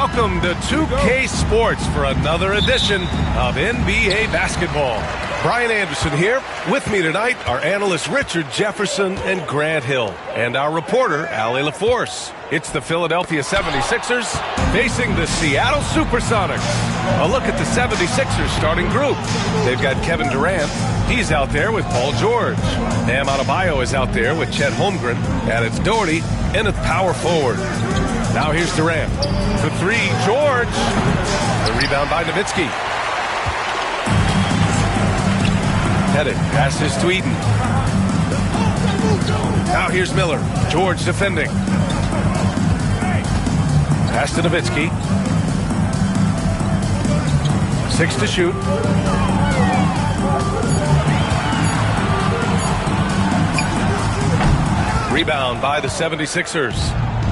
welcome to 2K Sports for another edition of NBA basketball. Brian Anderson here. With me tonight are analysts Richard Jefferson and Grant Hill, and our reporter, Allie LaForce. It's the Philadelphia 76ers facing the Seattle Supersonics. A look at the 76ers starting group. They've got Kevin Durant. He's out there with Paul George. Bam Adebayo is out there with Chet Holmgren. And it's Doherty in at power forward. Now here's Durant. For three, George. The rebound by Nowitzki. Headed, passes to Eden. Now here's Miller. George defending. Pass to Nowitzki. 6 to shoot. Rebound by the 76ers.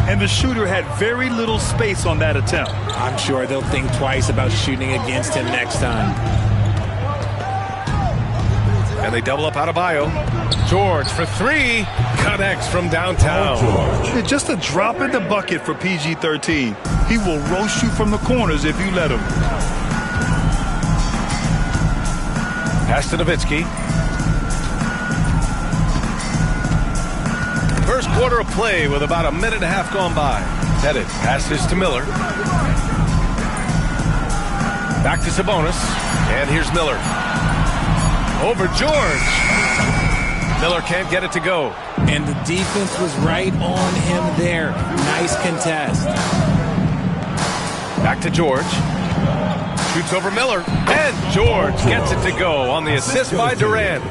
And the shooter had very little space on that attempt. I'm sure they'll think twice about shooting against him next time. And they double up Adebayo. George for three. Connects from downtown. It's just a drop in the bucket for PG-13. He will roast you from the corners if you let him. Pass to Nowitzki. First quarter of play with about a minute and a half gone by. Headed. Passes to Miller. Back to Sabonis. And here's Miller. Over George. Miller can't get it to go. And the defense was right on him there. Nice contest. Back to George. Shoots over Miller. And George gets it to go on the assist by Durant.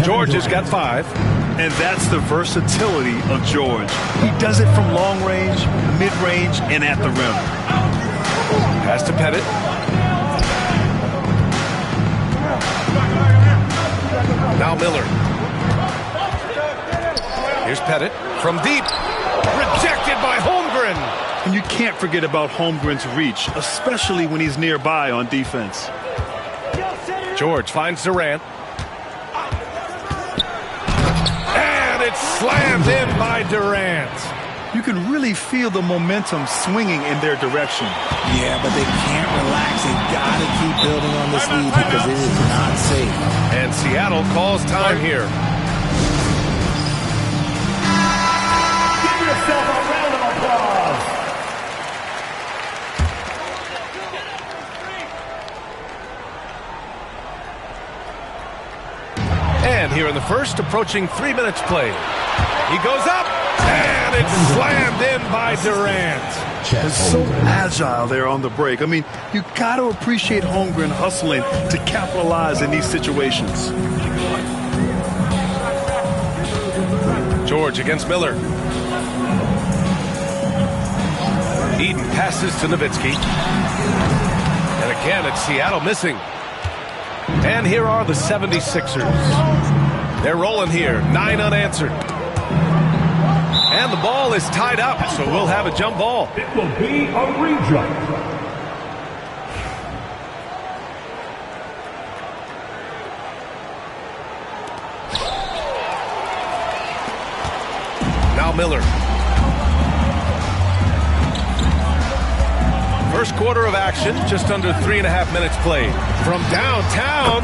George has got 5. And that's the versatility of George. He does it from long range, mid-range, and at the rim. Pass to Pettit. Now Miller. Here's Pettit from deep. Rejected by Holmgren. And you can't forget about Holmgren's reach, especially when he's nearby on defense. George finds Durant. And it's slammed in by Durant. You can really feel the momentum swinging in their direction. Yeah, but they can't relax. They've got to keep building on this lead because it is not safe. And Seattle calls time here. Give yourself a round of applause. And here in the first, approaching 3 minutes played. He goes up, and it's slammed in by Durant. It's so agile there on the break. I mean, you got to appreciate Holmgren hustling to capitalize in these situations. George against Miller. Eden passes to Nowitzki. And again, it's Seattle missing. And here are the 76ers. They're rolling here, 9 unanswered. And the ball is tied up, so we'll have a jump ball. It will be a rejump. Now Miller. First quarter of action, just under 3.5 minutes played. From downtown,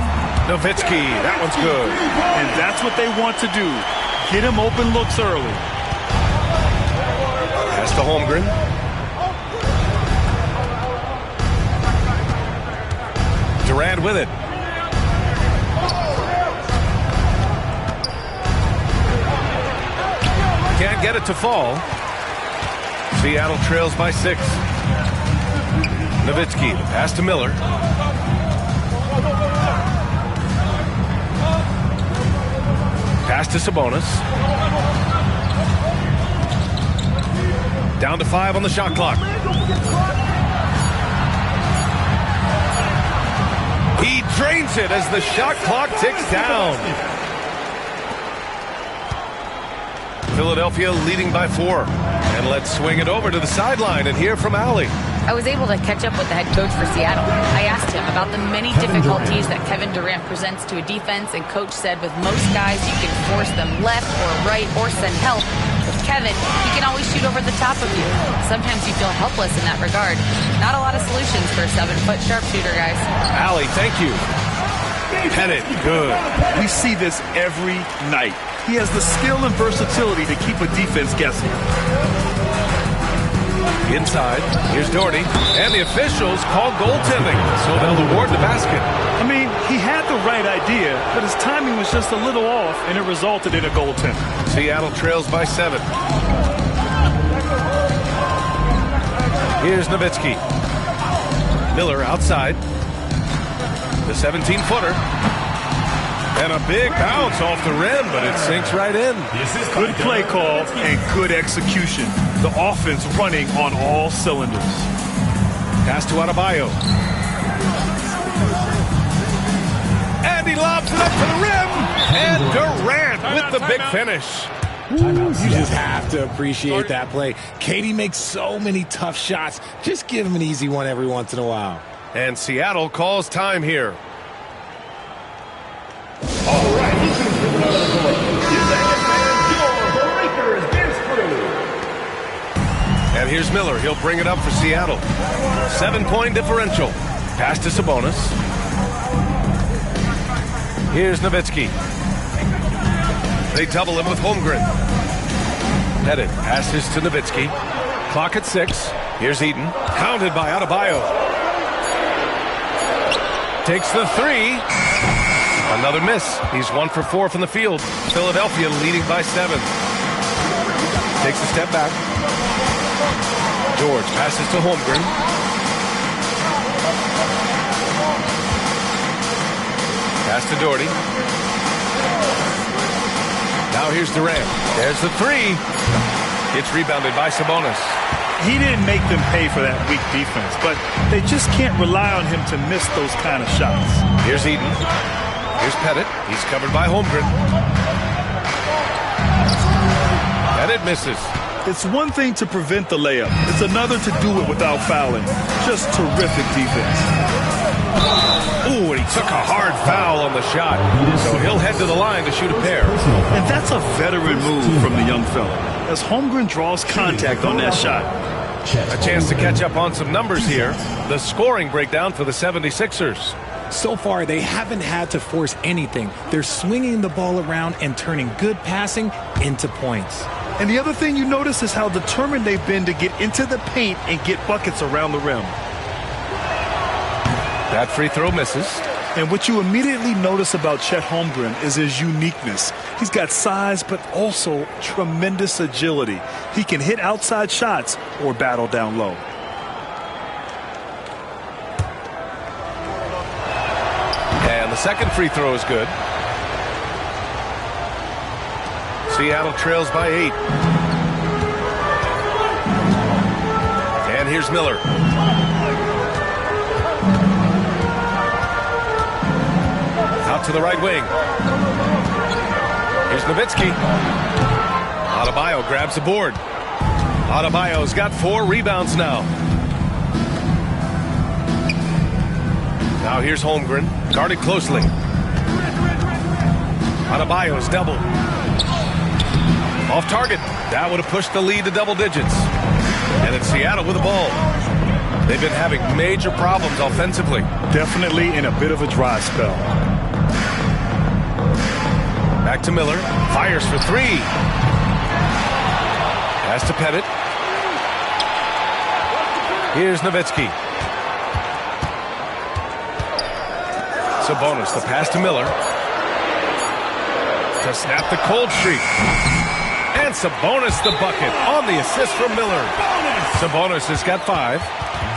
Nowitzki. That one's good. And that's what they want to do. Get him open looks early. Pass to Holmgren. Durant with it. Can't get it to fall. Seattle trails by 6. Nowitzki, pass to Miller. Pass to Sabonis. Down to 5 on the shot clock. He drains it as the shot clock ticks down. Philadelphia leading by 4. And let's swing it over to the sideline and hear from Allie. I was able to catch up with the head coach for Seattle. I asked him about the many difficulties that Kevin Durant presents to a defense, and coach said with most guys you can force them left or right or send help. With Kevin, he can always shoot over the top of you. Sometimes you feel helpless in that regard. Not a lot of solutions for a 7-foot sharpshooter, guys. Allie, thank you. Pettit, good. We see this every night. He has the skill and versatility to keep a defense guessing. Inside, here's Doherty, and the officials call goaltending, so they'll award the basket. I mean, he had the right idea, but his timing was just a little off, and it resulted in a goaltender. Seattle trails by 7. Here's Nowitzki. Miller outside. The 17-footer. And a big bounce off the rim, but it sinks right in. Good play call and good execution. The offense running on all cylinders. Pass to Adebayo. And he lobs it up to the rim. And Durant with the big finish. You just have to appreciate that play. Katie makes so many tough shots. Just give him an easy one every once in a while. And Seattle calls time here. All right, and here's Miller. He'll bring it up for Seattle. 7-point differential. Pass to Sabonis. Here's Nowitzki. They double him with Holmgren. Pettit passes to Nowitzki. Clock at 6. Here's Eden. Pounded by Adebayo. Takes the 3. Another miss. He's 1 for 4 from the field. Philadelphia leading by 7. Takes a step back. George passes to Holmgren. Pass to Doherty. Now here's Durant. There's the 3. It's rebounded by Sabonis. He didn't make them pay for that weak defense, but they just can't rely on him to miss those kind of shots. Here's Eden. Here's Pettit. He's covered by Holmgren. Pettit misses. It's one thing to prevent the layup. It's another to do it without fouling. Just terrific defense. Ooh, and he took a hard foul on the shot. So he'll head to the line to shoot a pair. And that's a veteran move from the young fella, as Holmgren draws contact on that shot. A chance to catch up on some numbers here. The scoring breakdown for the 76ers. So far, they haven't had to force anything. They're swinging the ball around and turning good passing into points. And the other thing you notice is how determined they've been to get into the paint and get buckets around the rim. That free throw misses. And what you immediately notice about Chet Holmgren is his uniqueness. He's got size, but also tremendous agility. He can hit outside shots or battle down low. And the second free throw is good. Seattle trails by 8. And here's Miller. Out to the right wing. Here's Nowitzki. Adebayo grabs the board. Adebayo's got 4 rebounds now. Now here's Holmgren, guarded closely. Adebayo's double. Off target. That would have pushed the lead to double digits. And it's Seattle with the ball. They've been having major problems offensively. Definitely in a bit of a dry spell. Back to Miller. Fires for 3. Pass to Pettit. Here's Nowitzki. Sabonis, the pass to Miller. To snap the cold streak. And Sabonis the bucket on the assist from Miller. Sabonis has got 5.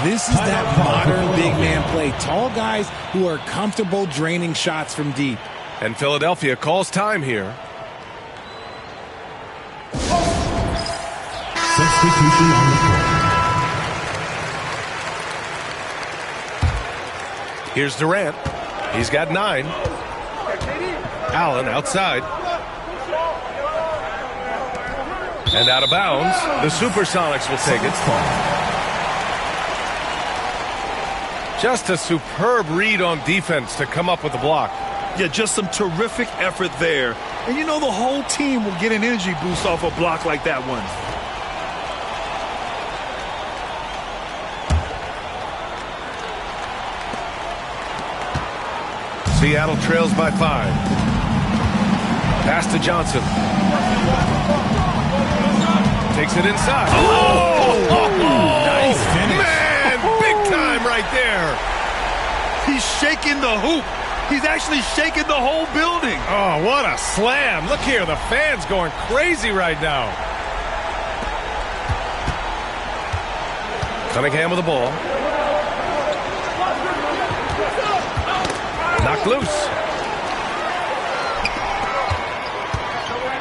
This is that modern big man play. Tall guys who are comfortable draining shots from deep. And Philadelphia calls time here. Substitution on the court. Here's Durant. He's got 9. Allen outside. And out of bounds. The Supersonics will take it. Just a superb read on defense to come up with the block. Yeah, just some terrific effort there. And you know the whole team will get an energy boost off a block like that one. Seattle trails by 5. Pass to Johnson. Takes it inside. Nice finish. Man, big time right there. He's shaking the hoop. He's actually shaking the whole building. Oh, what a slam. Look here, the fans going crazy right now. Cunningham with the ball. Knocked loose.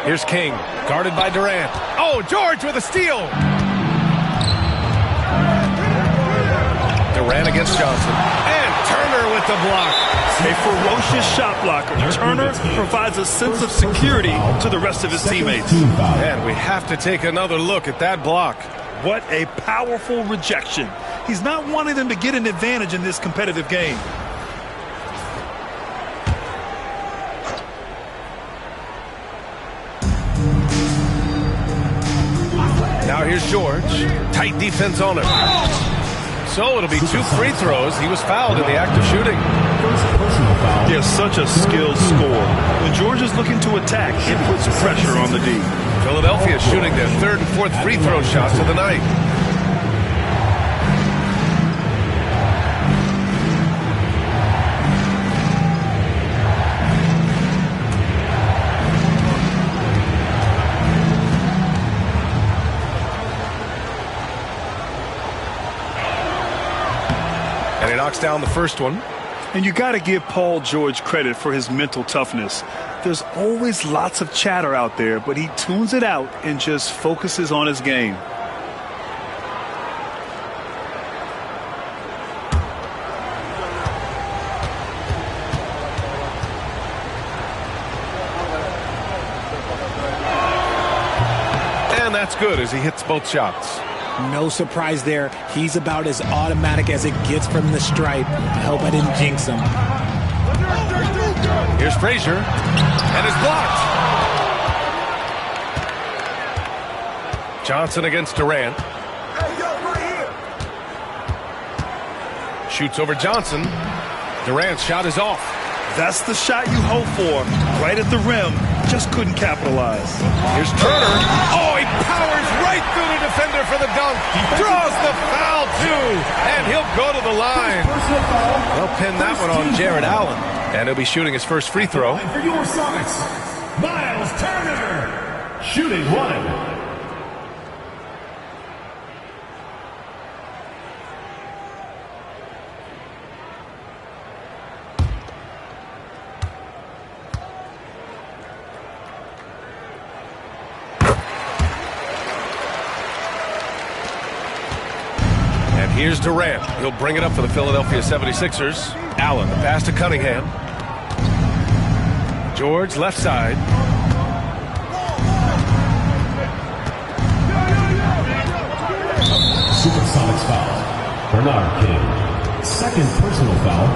Here's King, guarded by Durant. Oh, George with a steal. Durant against Johnson. And Turner with the block. A ferocious shot blocker. Turner provides a sense of security to the rest of his teammates. And we have to take another look at that block. What a powerful rejection. He's not wanting them to get an advantage in this competitive game. Now here's George. Tight defense on him. So it'll be 2 free throws. He was fouled in the act of shooting. Yeah, such a skilled score. When George is looking to attack, it puts pressure on the D. Philadelphia is shooting their 3rd and 4th free throw shots of the night. And he knocks down the first one. And you got to give Paul George credit for his mental toughness. There's always lots of chatter out there, but he tunes it out and just focuses on his game. And that's good as he hits both shots. No surprise there. He's about as automatic as it gets from the stripe. I hope I didn't jinx him. Here's Frazier. And it's blocked. Johnson against Durant. Shoots over Johnson. Durant's shot is off. That's the shot you hope for. Right at the rim. Just couldn't capitalize. Here's Turner. Oh, he powers right through the defender for the dunk. Draws the foul, too. And he'll go to the line. They'll pin that one on Jared Allen. And he'll be shooting his first free throw. For your Sonics, Miles Turner, shooting 1. Here's Durant. He'll bring it up for the Philadelphia 76ers. Allen, the pass to Cunningham. George, left side. Supersonics foul. Bernard King. 2nd personal foul.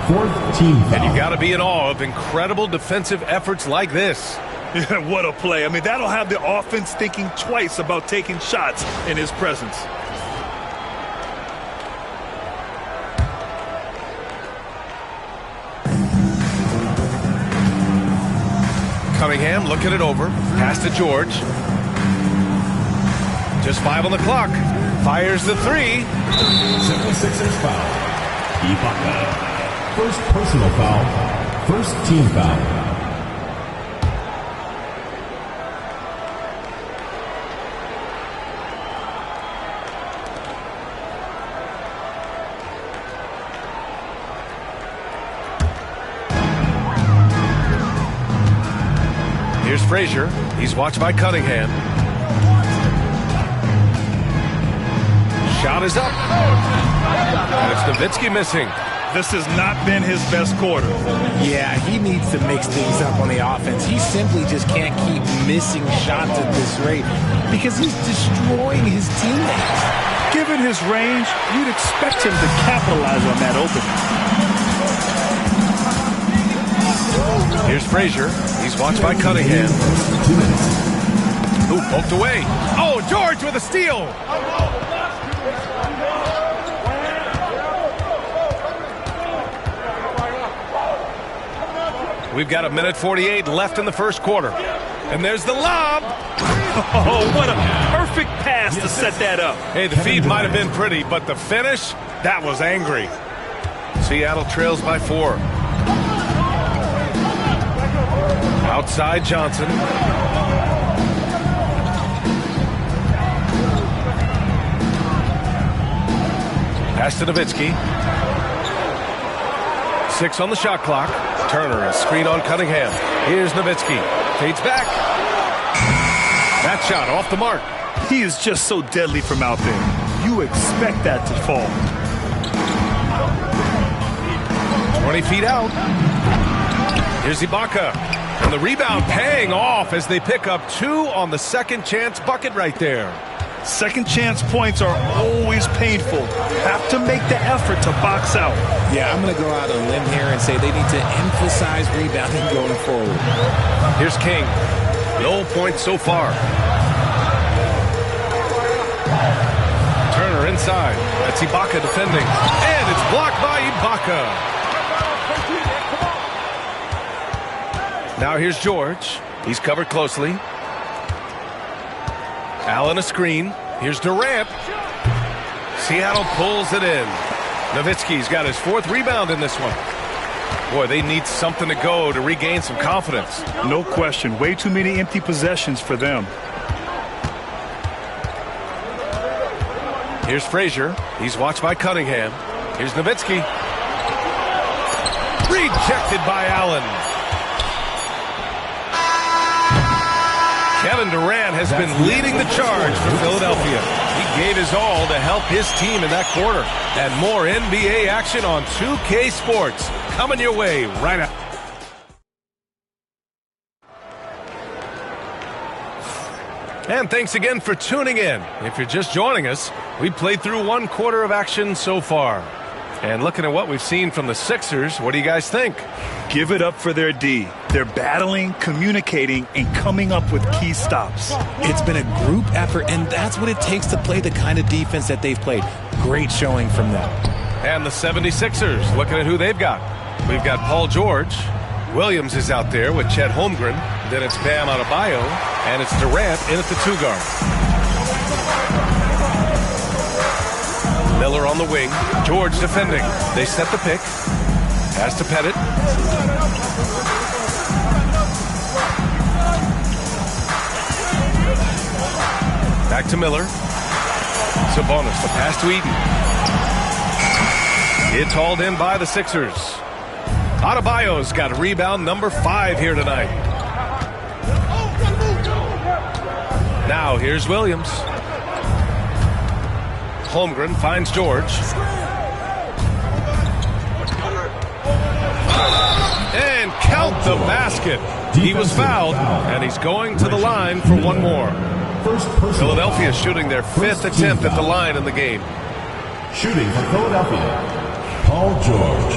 4th team foul. And you got to be in awe of incredible defensive efforts like this. Yeah, what a play. I mean, that'll have the offense thinking twice about taking shots in his presence. Cunningham looking it over. Pass to George. Just 5 on the clock. Fires the 3. 76ers foul. Ibaka. 1st personal foul. 1st team foul. Here's Frazier. He's watched by Cunningham. Shot is up. And it's Nowitzki missing. This has not been his best quarter. Yeah, he needs to mix things up on the offense. He simply just can't keep missing shots at this rate because he's destroying his teammates. Given his range, you'd expect him to capitalize on that opening. Here's Frazier. He's watched by Cunningham. 2 minutes. Ooh, poked away. Oh, George with a steal. We've got 1:48 left in the first quarter. And there's the lob. Oh, what a perfect pass to set that up. Hey, the feed might have been pretty, but the finish, that was angry. Seattle trails by 4. Outside Johnson. Pass to Nowitzki. 6 on the shot clock. Turner is screen on Cunningham. Here's Nowitzki. Fades back. That shot off the mark. He is just so deadly from out there. You expect that to fall. 20 feet out. Here's Ibaka. And the rebound paying off as they pick up 2 on the second chance bucket right there. Second chance points are always painful. Have to make the effort to box out. Yeah, I'm going to go out on a limb here and say they need to emphasize rebounding going forward. Here's King. No points so far. Turner inside. That's Ibaka defending. And it's blocked by Ibaka. Now here's George. He's covered closely. Allen a screen. Here's Durant. Seattle pulls it in. Nowitzki's got his 4th rebound in this one. Boy, they need something to go to regain some confidence. No question. Way too many empty possessions for them. Here's Frazier. He's watched by Cunningham. Here's Nowitzki. Rejected by Allen. Kevin Durant has been leading the charge for Philadelphia. He gave his all to help his team in that quarter. And more NBA action on 2K Sports coming your way right now. And thanks again for tuning in. If you're just joining us, we played through 1 quarter of action so far. And looking at what we've seen from the Sixers, what do you guys think? Give it up for their D. They're battling, communicating, and coming up with key stops. It's been a group effort, and that's what it takes to play the kind of defense that they've played. Great showing from them. And the 76ers, looking at who they've got. We've got Paul George. Williams is out there with Chet Holmgren. Then it's Bam Adebayo. And it's Durant in at the 2 guard. Miller on the wing. George defending. They set the pick. Pass to Pettit. Back to Miller. Sabonis, the pass to Eden. It's hauled in by the Sixers. Adebayo's got rebound number 5 here tonight. Now here's Williams. Holmgren finds George. And count the basket. He was fouled, and he's going to the line for 1 more. Philadelphia shooting their 5th attempt at the line in the game. Shooting for Philadelphia, Paul George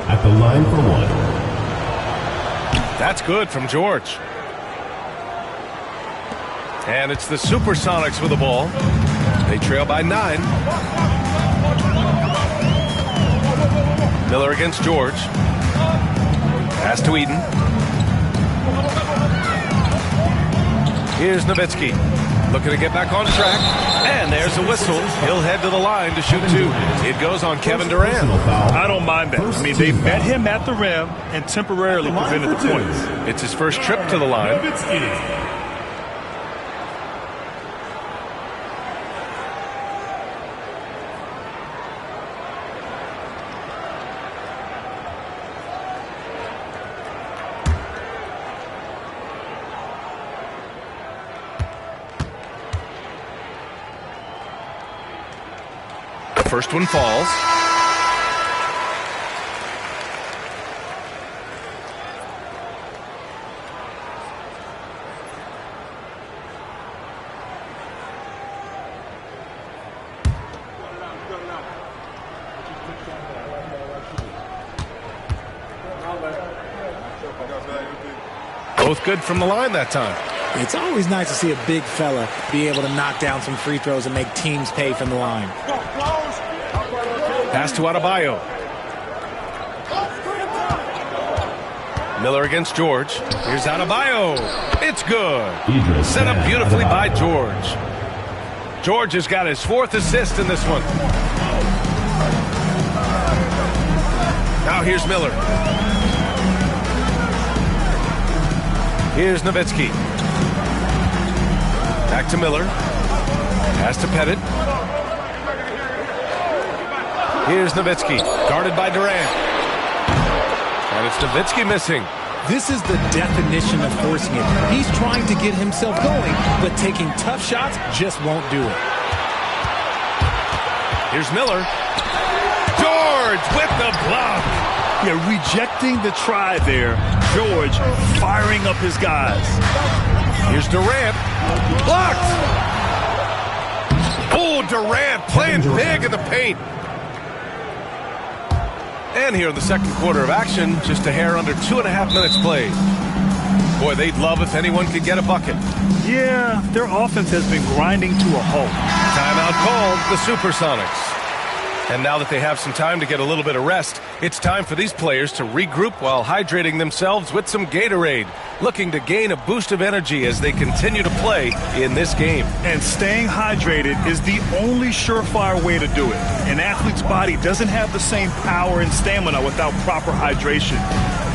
at the line for 1. That's good from George. And it's the Supersonics with the ball. They trail by 9. Miller against George. Pass to Eden. Here's Nowitzki. Looking to get back on track. And there's a whistle. He'll head to the line to shoot 2. It goes on Kevin Durant. I don't mind that. I mean, they met him at the rim and temporarily prevented the points. It's his first trip to the line. First one falls. Both good from the line that time. It's always nice to see a big fella be able to knock down some free throws and make teams pay from the line. Pass to Adebayo. Miller against George. Here's Adebayo. It's good. Set up beautifully by George. George has got his 4th assist in this one. Now here's Miller. Here's Nowitzki. Back to Miller. Pass to Pettit. Here's Nowitzki. Guarded by Durant. And it's Nowitzki missing. This is the definition of forcing it. He's trying to get himself going, but taking tough shots just won't do it. Here's Miller. George with the block. Yeah, rejecting the try there. George firing up his guys. Here's Durant. Blocked. Oh, Durant playing big in the paint. And here in the second quarter of action, just a hair under 2.5 minutes played. Boy, they'd love if anyone could get a bucket. Yeah, their offense has been grinding to a halt. Timeout called, the Supersonics. And now that they have some time to get a little bit of rest, it's time for these players to regroup while hydrating themselves with some Gatorade, looking to gain a boost of energy as they continue to play in this game. And staying hydrated is the only surefire way to do it. An athlete's body doesn't have the same power and stamina without proper hydration.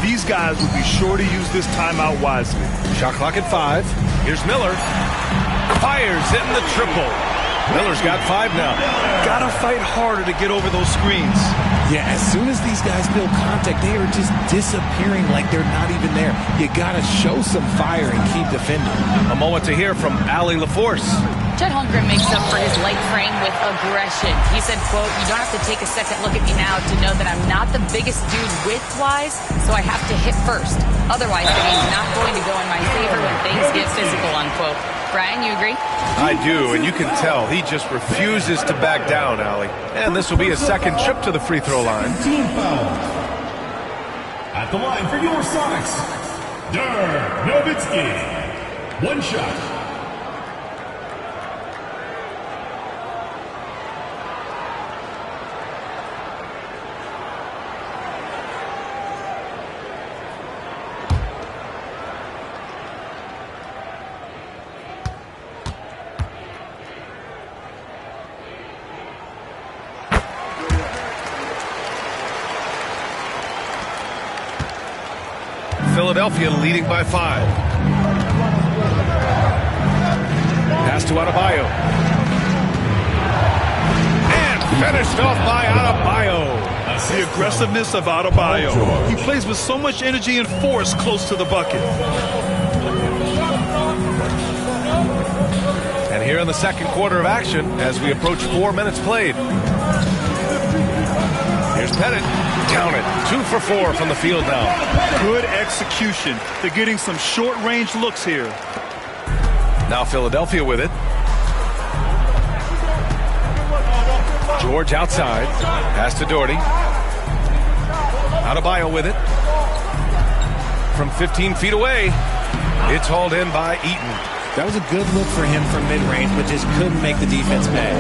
These guys will be sure to use this timeout wisely. Shot clock at 5. Here's Miller. Fires in the triple. Miller's got 5 now. Gotta fight harder to get over those screens. Yeah, as soon as these guys feel contact, they are just disappearing like they're not even there. You gotta show some fire and keep defending. A moment to hear from Allie LaForce. Chet Holmgren makes up for his light frame with aggression. He said, quote, "You don't have to take a second look at me now to know that I'm not the biggest dude width-wise, so I have to hit first. Otherwise, the game's not going to go in my favor when things get physical," unquote. Brian, you agree? I do, and you can tell he just refuses to back down, Allie. And this will be his second trip to the free throw line. Team foul. At the line for your Sonics, Dirk Nowitzki. 1 shot. Philadelphia leading by 5. Pass to Adebayo. And finished off by Adebayo. The aggressiveness of Adebayo. He plays with so much energy and force close to the bucket. And here in the second quarter of action, as we approach 4 minutes played. Here's Pettit. Count it. 2 for 4 from the field now. Good execution. They're getting some short-range looks here. Now Philadelphia with it. George outside. Pass to Doherty. Adebayo with it. From 15 feet away. It's hauled in by Eaton. That was a good look for him from mid-range, but just couldn't make the defense pay.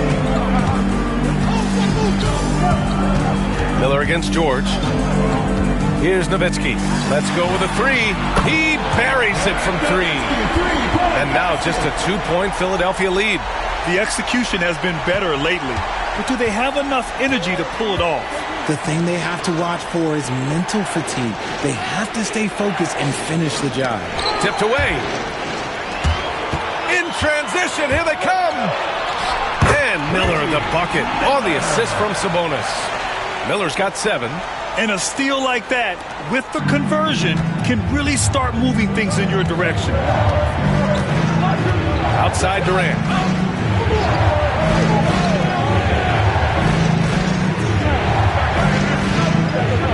Miller against George. Here's Nowitzki. Let's go with a 3. He buries it from 3. And now just a 2-point Philadelphia lead. The execution has been better lately, but do they have enough energy to pull it off? The thing they have to watch for is mental fatigue. They have to stay focused and finish the job. Tipped away. In transition, here they come. And Miller the bucket on the assist from Sabonis. Miller's got 7. And a steal like that, with the conversion, can really start moving things in your direction. Outside Durant.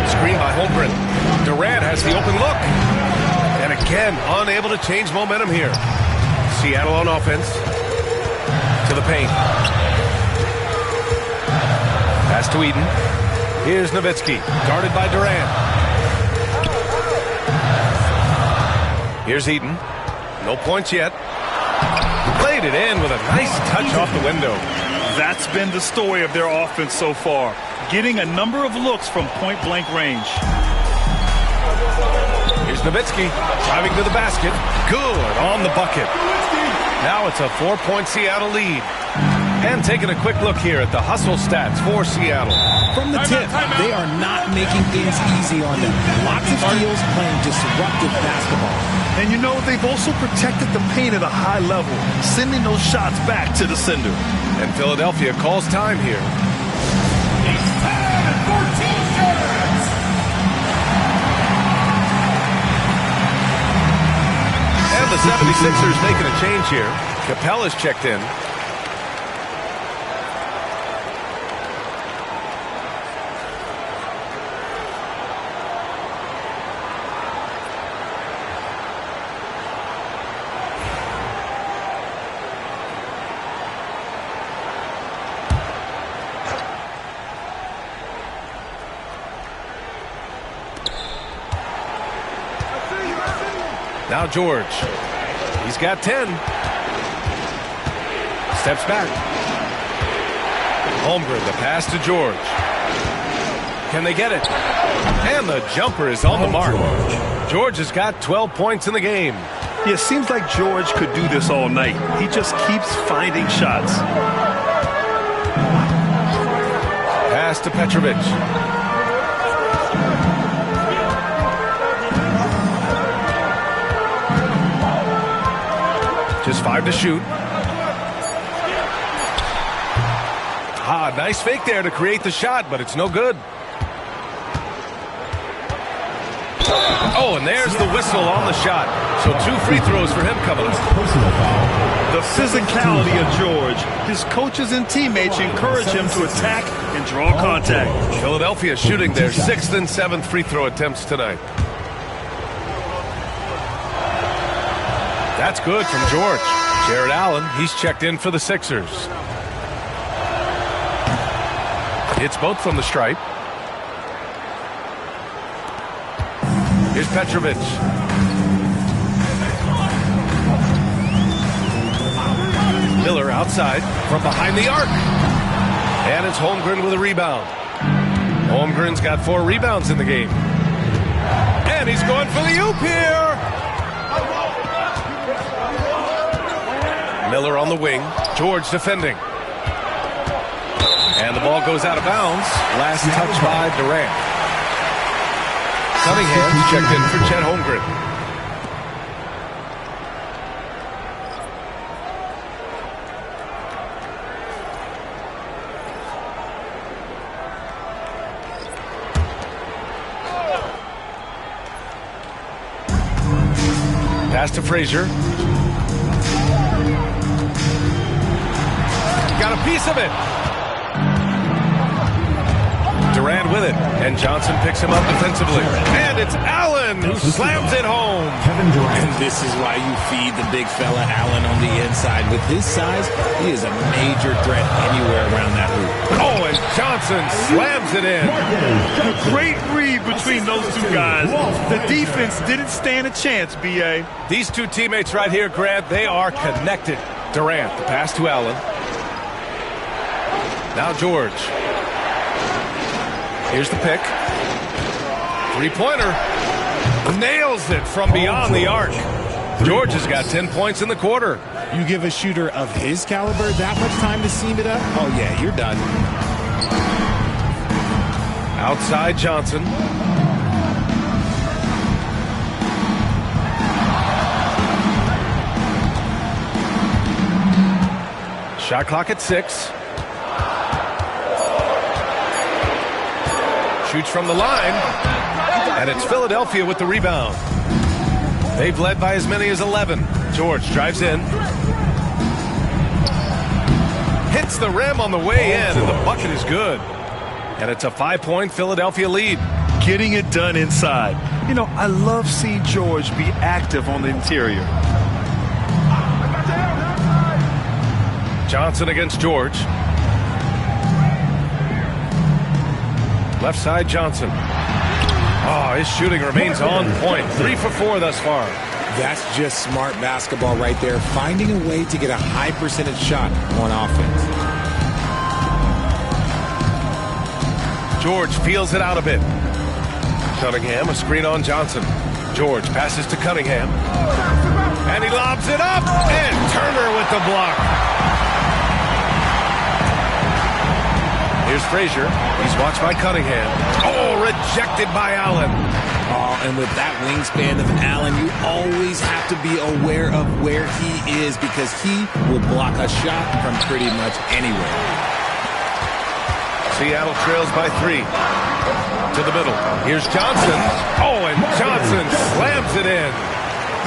Screen by Holmgren. Durant has the open look. And again, unable to change momentum here. Seattle on offense. To the paint. Pass to Eden. Here's Nowitzki, guarded by Durant. Here's Eaton. No points yet. Played it in with a nice touch off the window. That's been the story of their offense so far, getting a number of looks from point-blank range. Here's Nowitzki driving to the basket. Good on the bucket. Now it's a 4-point Seattle lead. And taking a quick look here at the hustle stats for Seattle. From the tip, they are not making things easy on them. Lots of steals, playing disruptive basketball. And you know, they've also protected the paint at a high level, sending those shots back to the sender. And Philadelphia calls time here. He's 10, 14 shots. And the 76ers making a change here. Capella's checked in. Now George. He's got 10. Steps back. Holmgren, the pass to George. Can they get it? And the jumper is on the mark. George has got 12 points in the game. Yeah, it seems like George could do this all night. He just keeps finding shots. Pass to Petrovic. Just 5 to shoot. Ah, nice fake there to create the shot, but it's no good. Oh, and there's the whistle on the shot. So 2 free throws for him coming up. The physicality of George. His coaches and teammates encourage him to attack and draw contact. Philadelphia shooting their 6th and 7th free throw attempts tonight. That's good from George. Jared Allen, he's checked in for the Sixers. Hits both from the stripe. Here's Petrovic. Miller outside from behind the arc. And it's Holmgren with a rebound. Holmgren's got 4 rebounds in the game. And he's going for the oop here. Miller on the wing. George defending. And the ball goes out of bounds. Last touch by Durant. Cunningham's checked in for Chet Holmgren. Pass to Frazier. Got a piece of it. Durant with it, and Johnson picks him up defensively. And it's Allen who slams it home. And this is why you feed the big fella Allen on the inside. With his size, he is a major threat anywhere around that hoop. Oh, and Johnson slams it in. A great read between those two guys. The defense didn't stand a chance, B.A. These two teammates right here, Grant, they are connected. Durant, the pass to Allen. Now George. Here's the pick. 3-pointer. Nails it from beyond the arc. George has got 10 points in the quarter. You give a shooter of his caliber that much time to seam it up? Oh, yeah, you're done. Outside Johnson. Shot clock at 6. Shoots from the line, and it's Philadelphia with the rebound. They've led by as many as 11. George drives in. Hits the rim on the way in, and the bucket is good. And it's a 5-point Philadelphia lead. Getting it done inside. You know, I love seeing George be active on the interior. Johnson against George. Left side Johnson. Oh, his shooting remains on point. 3 for 4 thus far. That's just smart basketball right there, finding a way to get a high percentage shot on offense. George feels it out a bit. Cunningham, a screen on Johnson. George passes to Cunningham. And he lobs it up. And Turner with the block. Here's Frazier. He's watched by Cunningham. Oh, rejected by Allen. Oh, and with that wingspan of Allen, you always have to be aware of where he is because he will block a shot from pretty much anywhere. Seattle trails by 3. To the middle. Here's Johnson. Oh, and Johnson slams it in.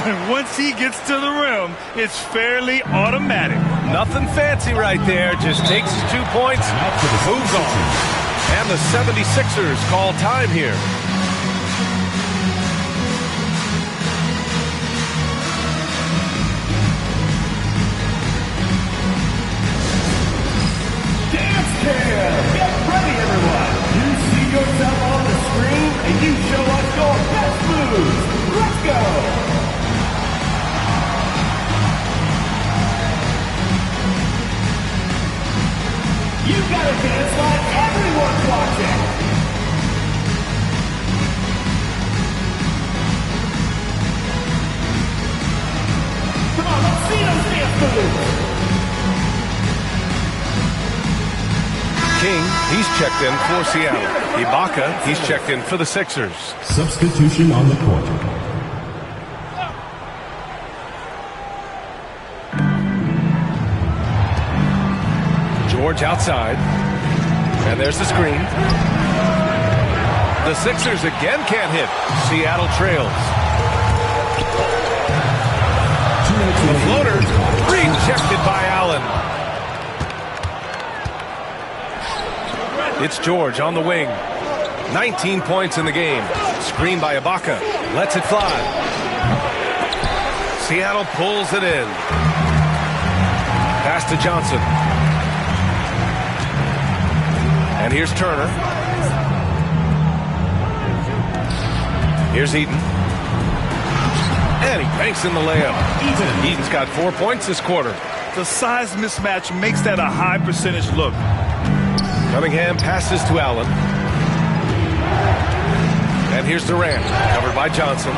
And once he gets to the rim, it's fairly automatic. Nothing fancy right there. Just takes his 2 points, moves on. And the 76ers call time here. Dance cam! Get ready, everyone! You see yourself on the screen, and you show us your best moves. Let's go! You gotta dance like everyone's watching! Come on, let's see those dance moves! King, he's checked in for Seattle. Ibaka, he's checked in for the Sixers. Substitution on the court. George outside. And there's the screen. The Sixers again can't hit. Seattle trails. The floater rejected by Allen. It's George on the wing. 19 points in the game. Screen by Ibaka. Lets it fly. Seattle pulls it in. Pass to Johnson. And here's Turner. Here's Eaton. And he banks in the layup. Eaton's got 4 points this quarter. The size mismatch makes that a high percentage look. Cunningham passes to Allen. And here's Durant, covered by Johnson.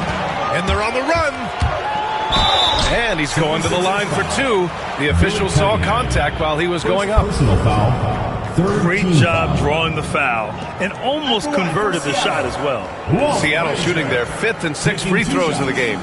And they're on the run. And he's going to the line for 2. The official saw contact while he was going up. Personal foul. Great job drawing the foul and almost converted the shot as well. Seattle shooting their 5th and 6th free throws of the game.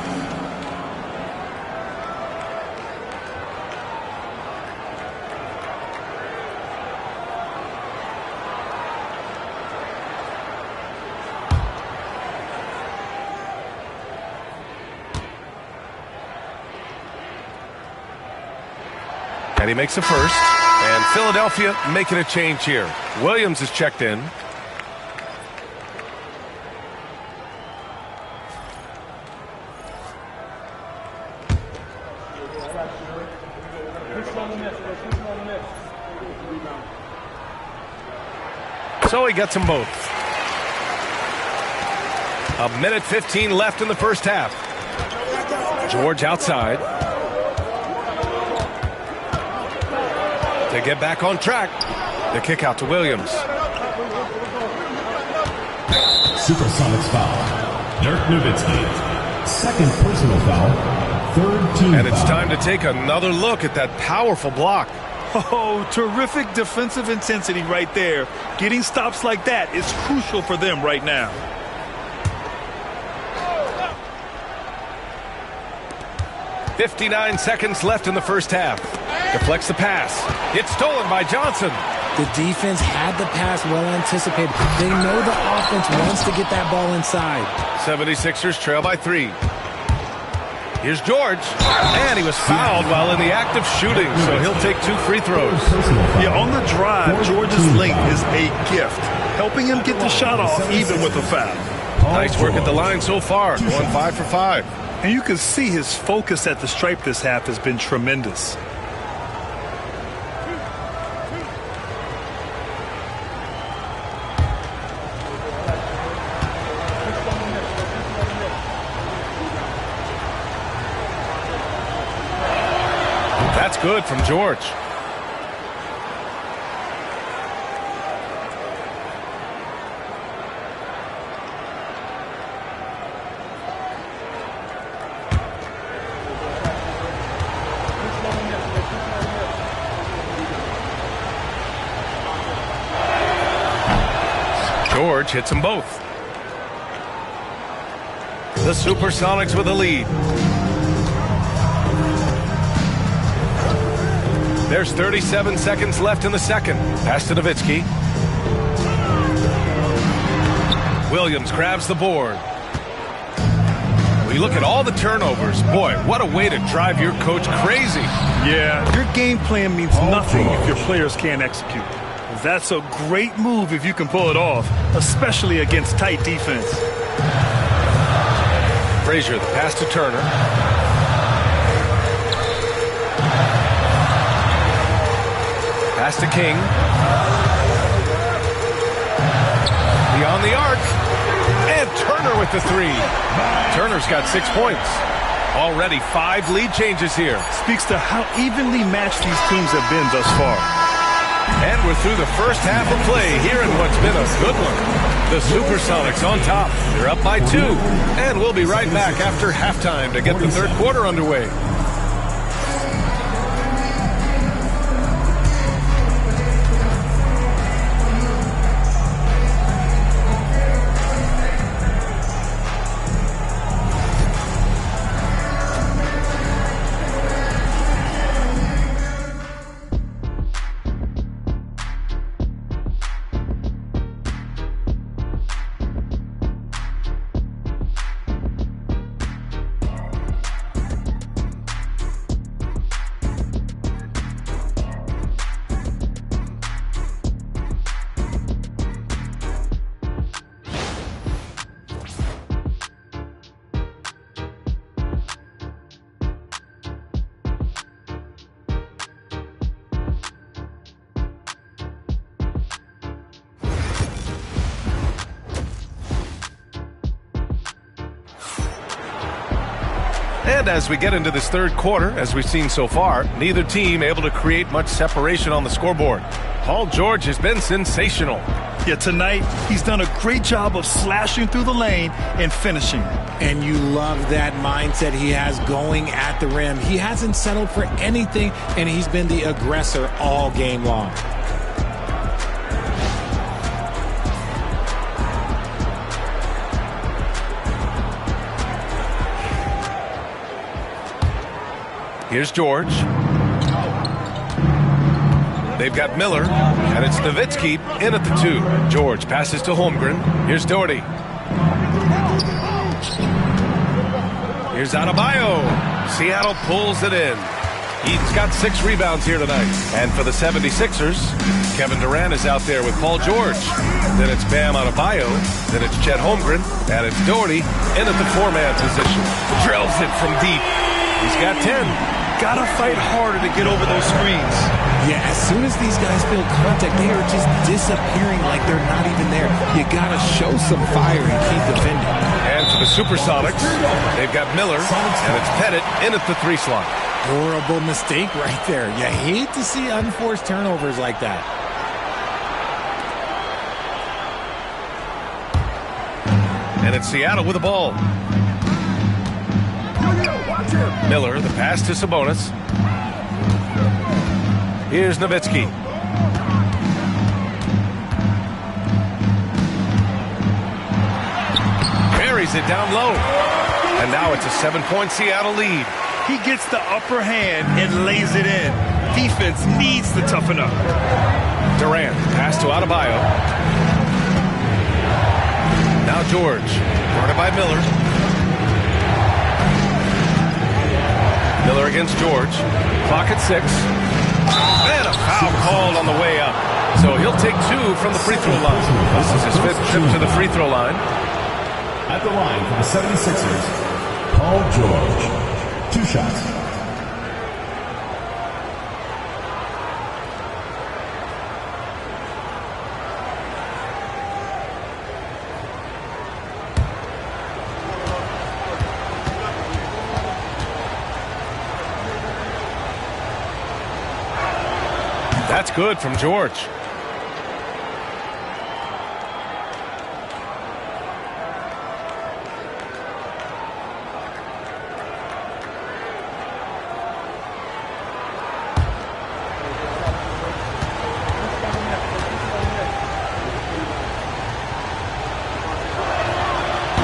And he makes a first. And Philadelphia making a change here. Williams is checked in. So he gets them both. 1:15 left in the first half. George outside. They get back on track. The kick out to Williams. Supersonics foul. Dirk Nowitzki. Second personal foul. Third team And it's foul. time to take another look at that powerful block. Oh, terrific defensive intensity right there. Getting stops like that is crucial for them right now. .59 seconds left in the first half. Deflects the pass. It's stolen by Johnson. The defense had the pass well anticipated. They know the offense wants to get that ball inside. 76ers trail by 3. Here's George. And he was fouled while in the act of shooting, so he'll take 2 free throws. Yeah, on the drive, George's length is a gift, helping him get the shot off even with a foul. Nice work at the line so far, going 5 for 5. And you can see his focus at the stripe this half has been tremendous. That's good from George. George hits them both. The Supersonics with a lead. There's 37 seconds left in the second. Pass to Nowitzki. Williams grabs the board. We look at all the turnovers. Boy, what a way to drive your coach crazy. Yeah, your game plan means nothing if your players can't execute. That's a great move if you can pull it off, especially against tight defense. Frazier, the pass to Turner. Pass to King. Beyond the arc. And Turner with the three. Turner's got 6 points. Already 5 lead changes here. Speaks to how evenly matched these teams have been thus far. And we're through the first half of play here in what's been a good one. The Supersonics on top. They're up by 2. And we'll be right back after halftime to get the third quarter underway. And as we get into this third quarter, as we've seen so far, neither team able to create much separation on the scoreboard. Paul George has been sensational. Yeah, tonight he's done a great job of slashing through the lane and finishing. And you love that mindset he has going at the rim. He hasn't settled for anything, and he's been the aggressor all game long. Here's George. They've got Miller, and it's Nowitzki in at the 2. George passes to Holmgren. Here's Doherty. Here's Adebayo. Seattle pulls it in. He's got 6 rebounds here tonight. And for the 76ers, Kevin Durant is out there with Paul George. Then it's Bam Adebayo. Then it's Chet Holmgren. And it's Doherty in at the 4-man position. Drills it from deep. He's got 10. Gotta fight harder to get over those screens. Yeah, as soon as these guys feel contact, they are just disappearing like they're not even there. You gotta show some fire and keep defending. And for the Supersonics, they've got Miller, and it's Pettit in at the 3 slot. Horrible mistake right there. You hate to see unforced turnovers like that. And it's Seattle with the ball. Miller, the pass to Sabonis. Here's Nowitzki. Buries it down low. And now it's a 7-point Seattle lead. He gets the upper hand and lays it in. Defense needs to toughen up. Durant, pass to Adebayo. Now George, guarded by Miller. Miller against George. Clock at 6. And a foul called on the way up. So he'll take 2 from the free throw line. This is his 5th trip to the free throw line. At the line for the 76ers, Paul George. 2 shots. That's good from George.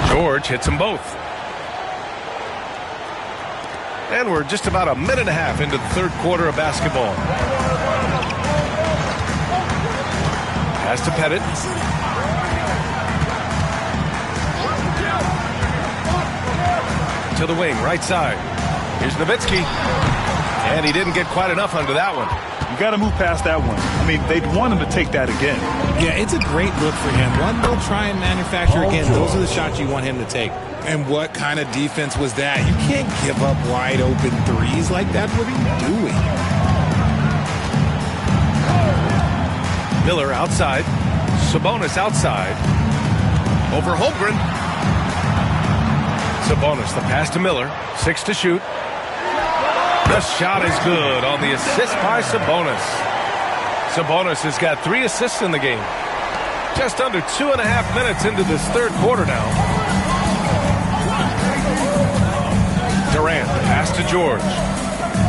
George hits them both. And we're just about a minute and a half into the third quarter of basketball. Pass to Pettit. To the wing, right side. Here's Nowitzki. And he didn't get quite enough under that one. You got to move past that one. I mean, they'd want him to take that again. Yeah, it's a great look for him. One they'll try and manufacture again. Those are the shots you want him to take. And what kind of defense was that? You can't give up wide open threes like that. What are you doing? Miller outside. Sabonis outside. Over Holmgren. Sabonis, the pass to Miller. 6 to shoot. The shot is good on the assist by Sabonis. Sabonis has got 3 assists in the game. Just under 2.5 minutes into this third quarter now. Durant, pass to George.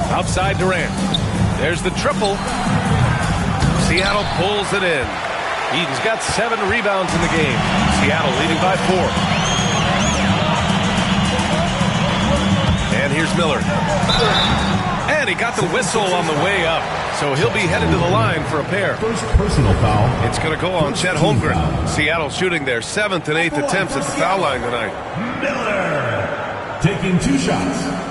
Outside Durant. There's the triple. Seattle pulls it in. Eden's got 7 rebounds in the game. Seattle leading by 4. And here's Miller. And he got the whistle on the way up. So he'll be headed to the line for a pair. First personal foul. It's going to go on Chet Holmgren. Seattle shooting their 7th and 8th attempts at the foul line tonight. Miller taking 2 shots.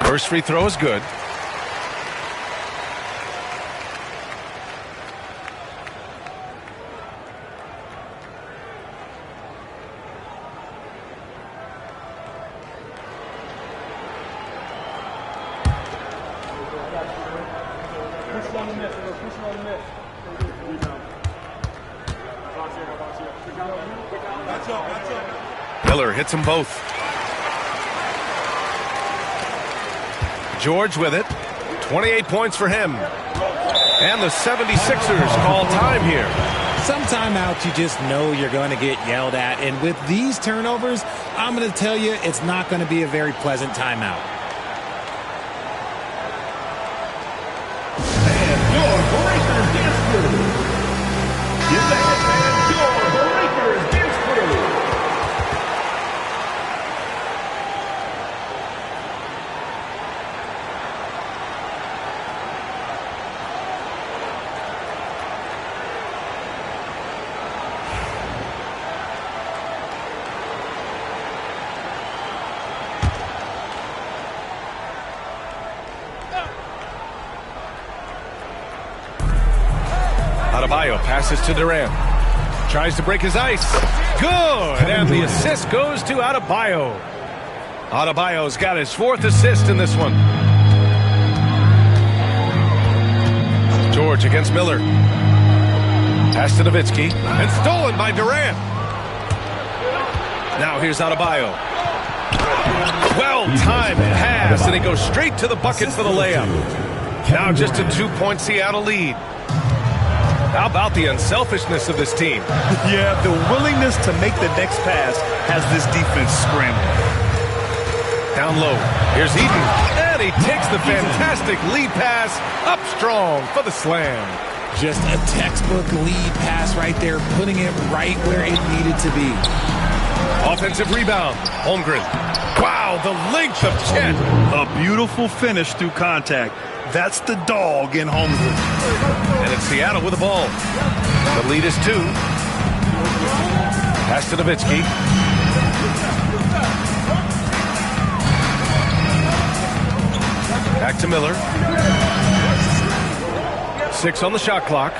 First free throw is good. Miller hits them both. George with it. 28 points for him. And the 76ers call time here. Some timeouts you just know you're going to get yelled at. And with these turnovers, I'm going to tell you it's not going to be a very pleasant timeout. And your Lakers dance crew. Get back and your Lakers dance crew. Adebayo passes to Durant. Tries to break his ice. Good! And the assist goes to Adebayo. Adebayo's got his 4th assist in this one. George against Miller. Pass to Nowitzki. And stolen by Durant. Now here's Adebayo. Well-timed pass, and he goes straight to the bucket for the layup. Now just a 2-point Seattle lead. How about the unselfishness of this team? Yeah, the willingness to make the next pass has this defense scrambling. Down low. Here's Eden. And he takes the fantastic lead pass up strong for the slam. Just a textbook lead pass right there, putting it right where it needed to be. Offensive rebound. Holmgren. Wow, the length of Chet. A beautiful finish through contact. That's the dog in Holmgren. And it's Seattle with the ball. The lead is 2. Pass to Nowitzki. Back to Miller. 6 on the shot clock.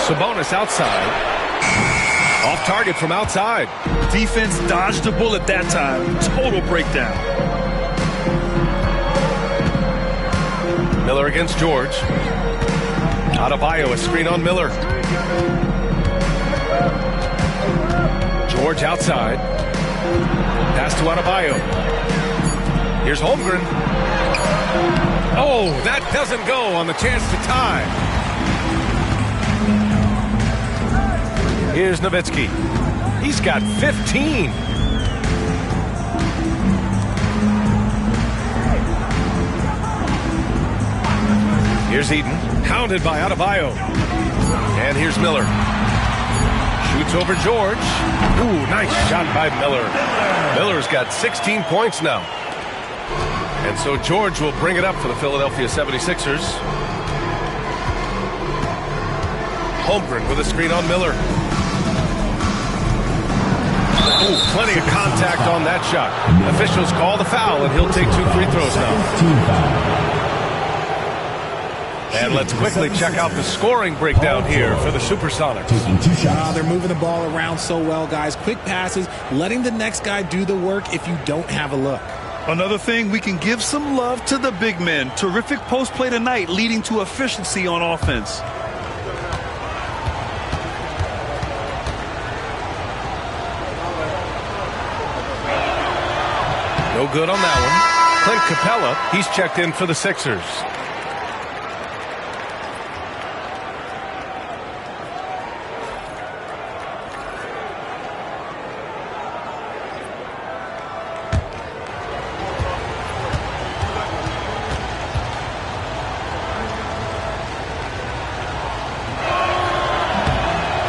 Sabonis outside. Off target from outside. Defense dodged a bullet that time. Total breakdown. Miller against George. Adebayo, a screen on Miller. George outside. Pass to Adebayo. Here's Holmgren. Oh, that doesn't go on the chance to tie. Here's Nowitzki. He's got 15. Here's Eaton, hounded by Adebayo. And here's Miller. Shoots over George. Ooh, nice shot by Miller. Miller's got 16 points now. And so George will bring it up for the Philadelphia 76ers. Holmgren with a screen on Miller. Oh, plenty of contact on that shot. Officials call the foul, and he'll take 2 free throws now. And let's quickly check out the scoring breakdown here for the Supersonics. They're moving the ball around so well, guys. Quick passes, letting the next guy do the work if you don't have a look. Another thing, we can give some love to the big men. Terrific post play tonight, leading to efficiency on offense. No good on that one. Clint Capella, he's checked in for the Sixers.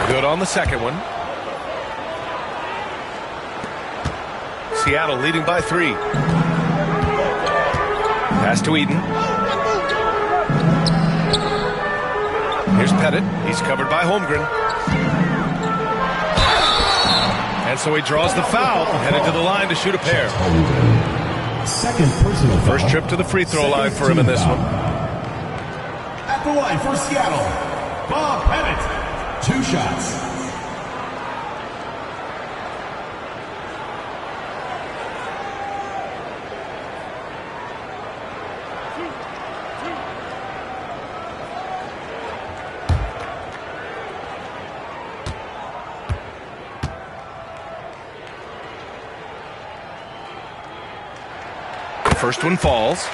Good on the second one. Seattle leading by 3. Pass to Eden. Here's Pettit. He's covered by Holmgren. And so he draws the foul, headed to the line to shoot a pair. Second personal foul. First trip to the free throw line for him in this one. At the line for Seattle, Bob Pettit. 2 shots. First one falls.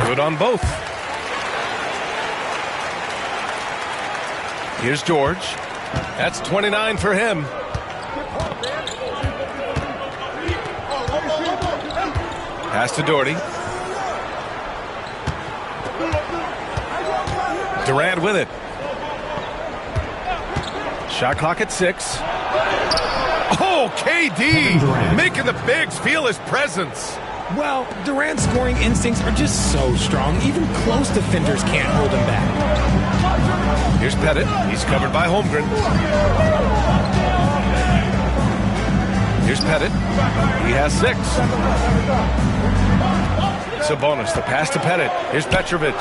Good on both. Here's George. That's 29 for him. Pass to Doherty. Durant with it. Shot clock at 6. Oh, KD making the Bigs feel his presence. Well, Durant's scoring instincts are just so strong, even close defenders can't hold him back. Here's Pettit. He's covered by Holmgren. Here's Pettit. He has 6. Sabonis, the pass to Pettit. Here's Petrovic.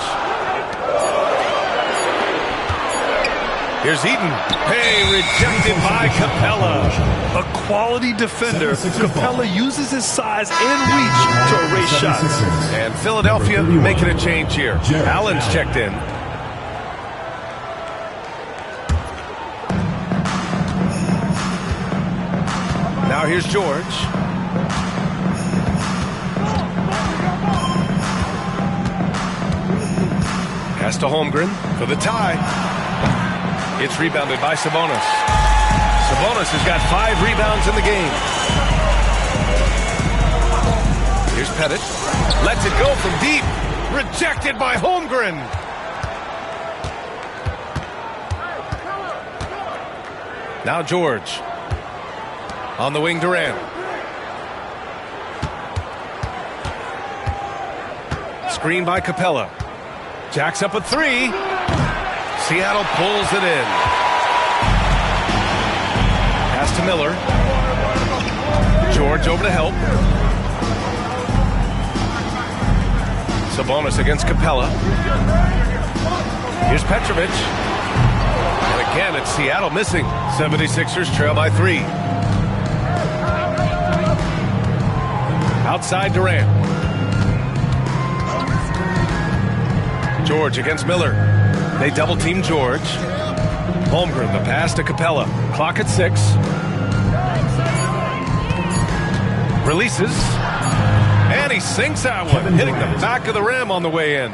Here's Eaton. Hey, rejected by Capella. A quality defender, Capella uses his size and reach to erase shots. And Philadelphia making a change here. Allen's checked in. Now here's George. Pass to Holmgren for the tie. It's rebounded by Sabonis. Sabonis has got 5 rebounds in the game. Here's Pettit. Lets it go from deep. Rejected by Holmgren. Now George. On the wing, Durant. Screen by Capella. Jacks up at 3. Seattle pulls it in. Pass to Miller. George over to help. Sabonis against Capella. Here's Petrovic. And again, it's Seattle missing. 76ers trail by 3. Outside Durant. George against Miller. They double team George. Holmgren, the pass to Capella. Clock at 6. Releases. And he sinks that one, hitting the back of the rim on the way in.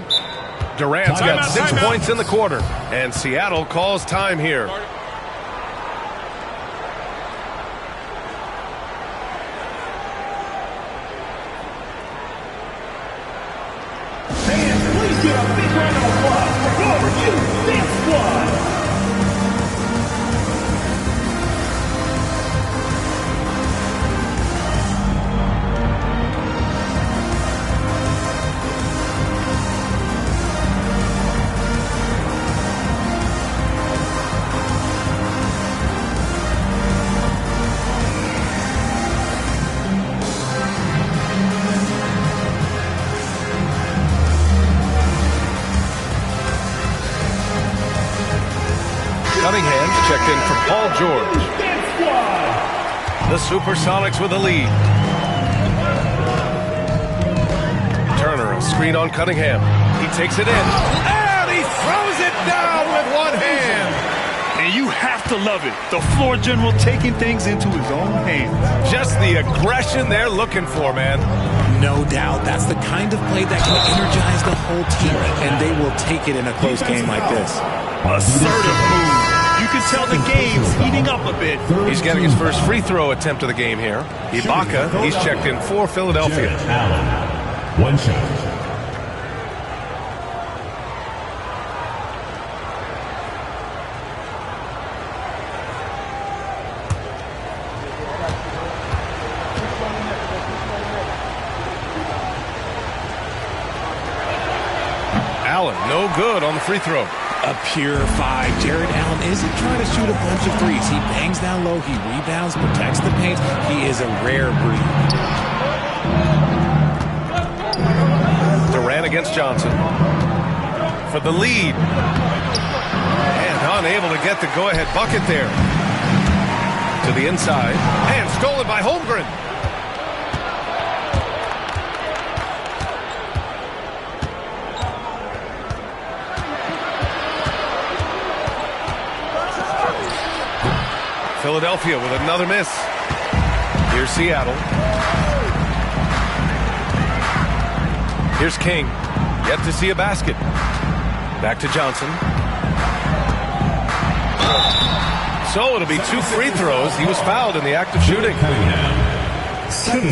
Durant's got 6 points in the quarter. And Seattle calls time here. Fans, please give a big round of applause for your Dance Squad. Cunningham's checked in for Paul George. The Supersonics with a lead. Turner, a screen on Cunningham. He takes it in. And he throws it down with one hand. And you have to love it. The floor general taking things into his own hands. Just the aggression they're looking for, man. No doubt. That's the kind of play that can energize the whole team, and they will take it in a close game like this. Assertive move. You can tell the game's heating up a bit. He's getting his first free throw attempt of the game here. Ibaka, he's checked in for Philadelphia. Allen. One shot. Allen, no good on the free throw. A pure 5. Jared Allen isn't trying to shoot a bunch of threes. He bangs down low. He rebounds, protects the paint. He is a rare breed. Durant against Johnson. For the lead. And unable to get the go-ahead bucket there. To the inside. And stolen by Holmgren. Philadelphia with another miss. Here's Seattle. Here's King. Yet to see a basket. Back to Johnson. So it'll be 2 free throws. He was fouled in the act of shooting.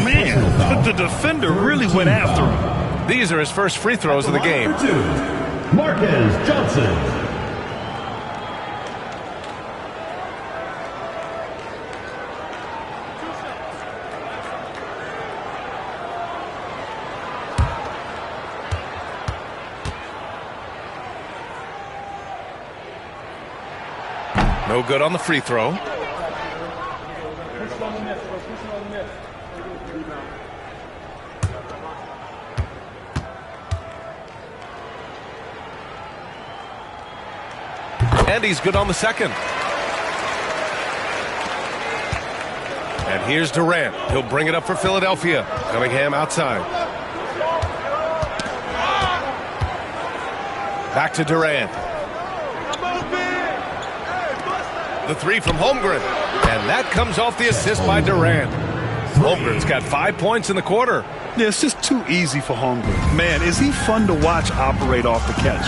Man, the defender really went after him. These are his first free throws of the game. Marcus Johnson. No good on the free throw. And he's good on the second. And here's Durant. He'll bring it up for Philadelphia. Cunningham outside. Back to Durant. The 3 from Holmgren. And that comes off the assist by Durant. Holmgren's got 5 points in the quarter. Yeah, it's just too easy for Holmgren. Man, is he fun to watch operate off the catch.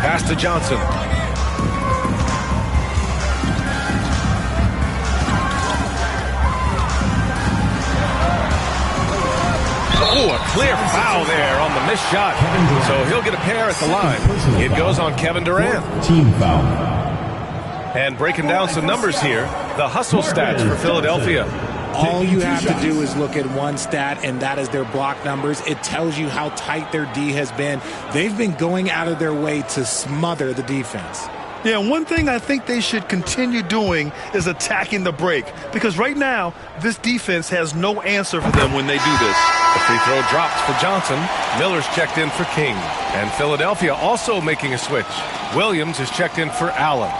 Pass to Johnson. Oh, a clear foul there on the missed shot. So he'll get a pair at the line. It goes on Kevin Durant. Team foul. And breaking down some numbers here, the hustle stats for Philadelphia. All you have to do is look at one stat, and that is their block numbers. It tells you how tight their D has been. They've been going out of their way to smother the defense. Yeah, one thing I think they should continue doing is attacking the break, because right now this defense has no answer for them when they do this. The free throw drops for Johnson. Miller's checked in for King. And Philadelphia also making a switch. Williams is checked in for Allen.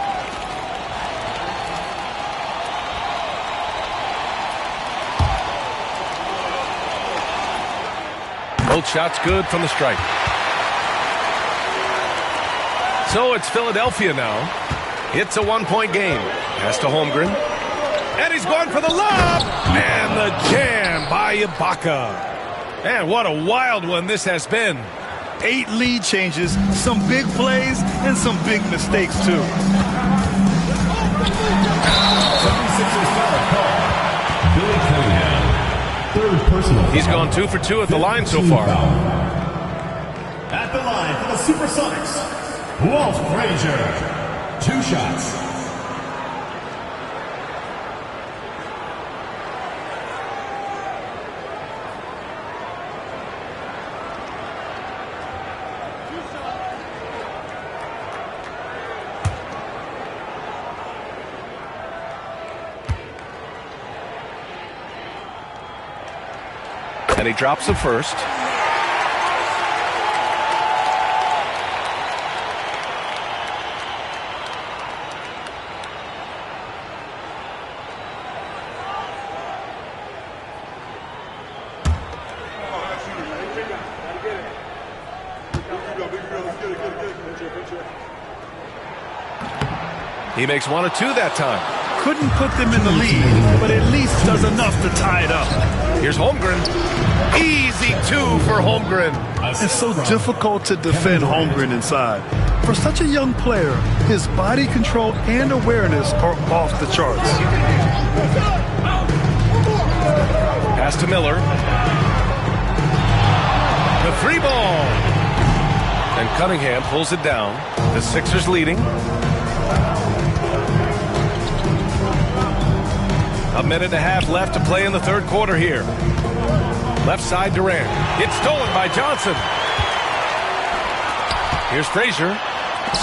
Both shots good from the stripe. So it's Philadelphia now. It's a 1-point game. Pass to Holmgren. And he's going for the lob. And the jam by Ibaka. Man, what a wild one this has been. 8 lead changes, some big plays, and some big mistakes, too. 76ers foul call. Billy Cunningham. Third personal. He's gone 2 for 2 at the line so far. At the line for the Supersonics, Walt Frazier. 2 shots. And he drops the first. He makes 1 or 2 that time. Couldn't put them in the lead, but at least does enough to tie it up. Here's Holmgren. Easy 2 for Holmgren. It's so difficult to defend Holmgren inside. For such a young player, his body control and awareness are off the charts. Pass to Miller. The 3-ball. And Cunningham pulls it down. The Sixers leading. A minute and a half left to play in the third quarter here. Left side Durant. It's stolen by Johnson. Here's Frazier.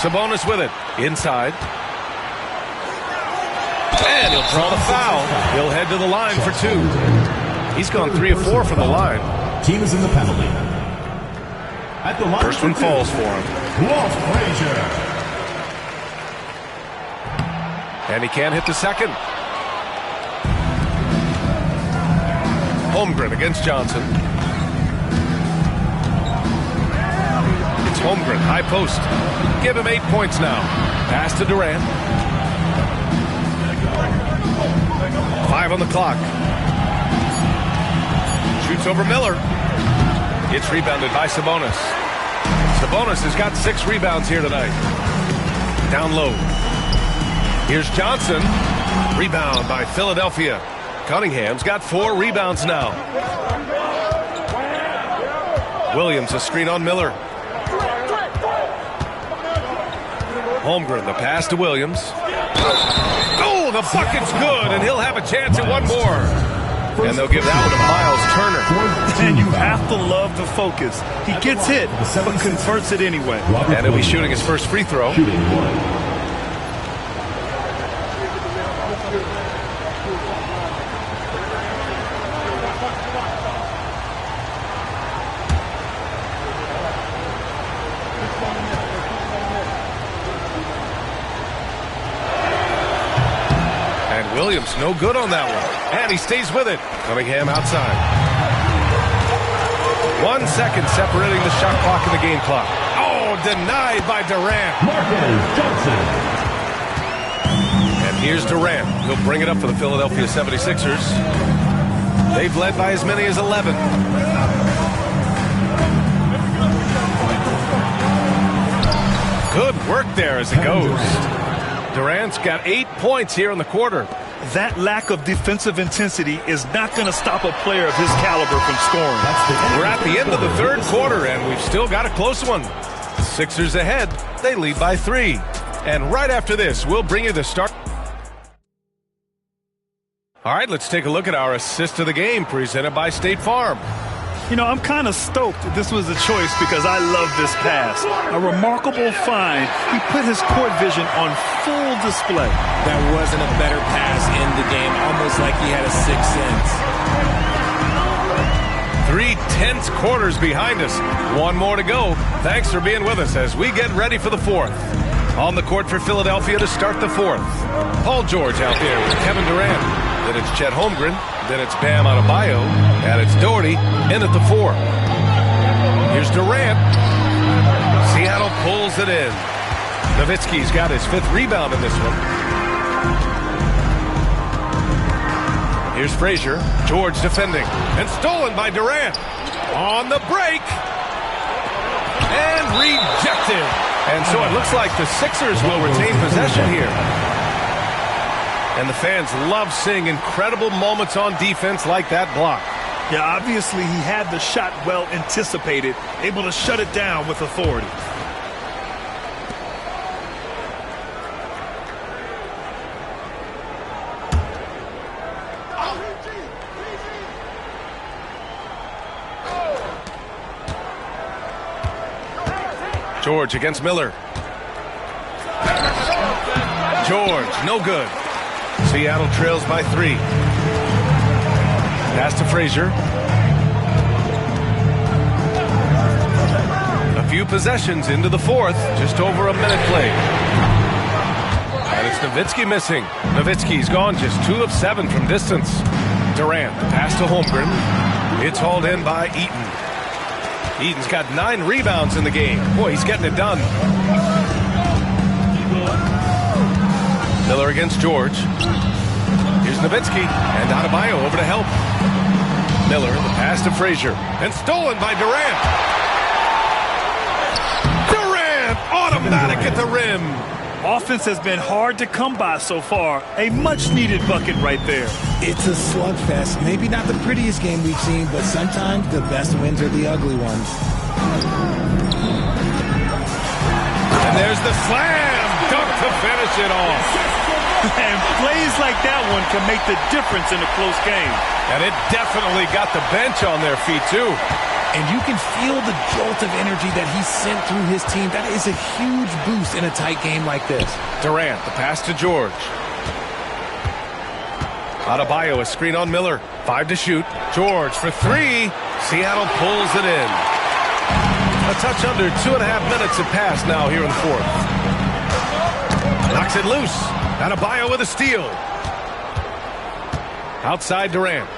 Sabonis with it. Inside. And he'll draw the foul. He'll head to the line for 2. He's gone 3 of 4 from the line. Team is in the penalty. At the line First one falls for him. Walt Frazier. And he can't hit the second. Holmgren against Johnson. It's Holmgren, high post. Give him 8 points now. Pass to Durant. 5 on the clock. Shoots over Miller. It's rebounded by Sabonis. Sabonis has got 6 rebounds here tonight. Down low. Here's Johnson. Rebound by Philadelphia. Cunningham's got 4 rebounds now. Williams a screen on Miller. Holmgren, the pass to Williams. Oh, the bucket's good, and he'll have a chance at one more. And they'll give that one to Miles Turner. And you have to love the focus. He gets hit, but converts it anyway. And he'll be shooting his first free throw. Williams no good on that one. And he stays with it. Cunningham outside. 1 second separating the shot clock and the game clock. Oh, denied by Durant. Johnson. And here's Durant. He'll bring it up for the Philadelphia 76ers. They've led by as many as 11. Good work there as it goes. Durant's got 8 points here in the quarter. That lack of defensive intensity is not going to stop a player of his caliber from scoring. We're at the end of the third quarter, and we've still got a close one. The Sixers ahead. They lead by 3. And right after this, we'll bring you the start. All right, let's take a look at our assist of the game presented by State Farm. You know, I'm kind of stoked that this was a choice because I love this pass. A remarkable find. He put his court vision on full display. That wasn't a better pass in the game, almost like he had a sixth sense. 3 tense quarters behind us. One more to go. Thanks for being with us as we get ready for the fourth. On the court for Philadelphia to start the fourth. Paul George out there with Kevin Durant. Then it's Chet Holmgren. Then it's Bam Adebayo. And it's Doherty in at the 4. Here's Durant. Seattle pulls it in. Nowitzki's got his 5th rebound in this one. Here's Frazier. George defending. And stolen by Durant. On the break. And rejected. And so it looks like the Sixers will retain possession here. And the fans love seeing incredible moments on defense like that block. Yeah, obviously he had the shot well anticipated, able to shut it down with authority. George against Miller. George, no good. Seattle trails by 3. Pass to Frazier. A few possessions into the fourth. Just over a minute played. And it's Nowitzki missing. Nowitzki's gone just 2 of 7 from distance. Durant, pass to Holmgren. It's hauled in by Eaton. Eaton's got 9 rebounds in the game. Boy, he's getting it done. Miller against George. Here's Nowitzki and Adebayo over to help. Miller, the pass to Frazier. And stolen by Durant. Durant, automatic at the rim. Offense has been hard to come by so far. A much-needed bucket right there. It's a slugfest. Maybe not the prettiest game we've seen, but sometimes the best wins are the ugly ones. And there's the slam dunk to finish it off. And plays like that one can make the difference in a close game. And it definitely got the bench on their feet, too. And you can feel the jolt of energy that he sent through his team. That is a huge boost in a tight game like this. Durant, The pass to George. Adebayo, a screen on Miller. 5 to shoot. George for 3. Seattle pulls it in. A touch under 2.5 minutes have passed now here in the fourth. Knocks it loose. Adebayo with a steal. Outside Durant.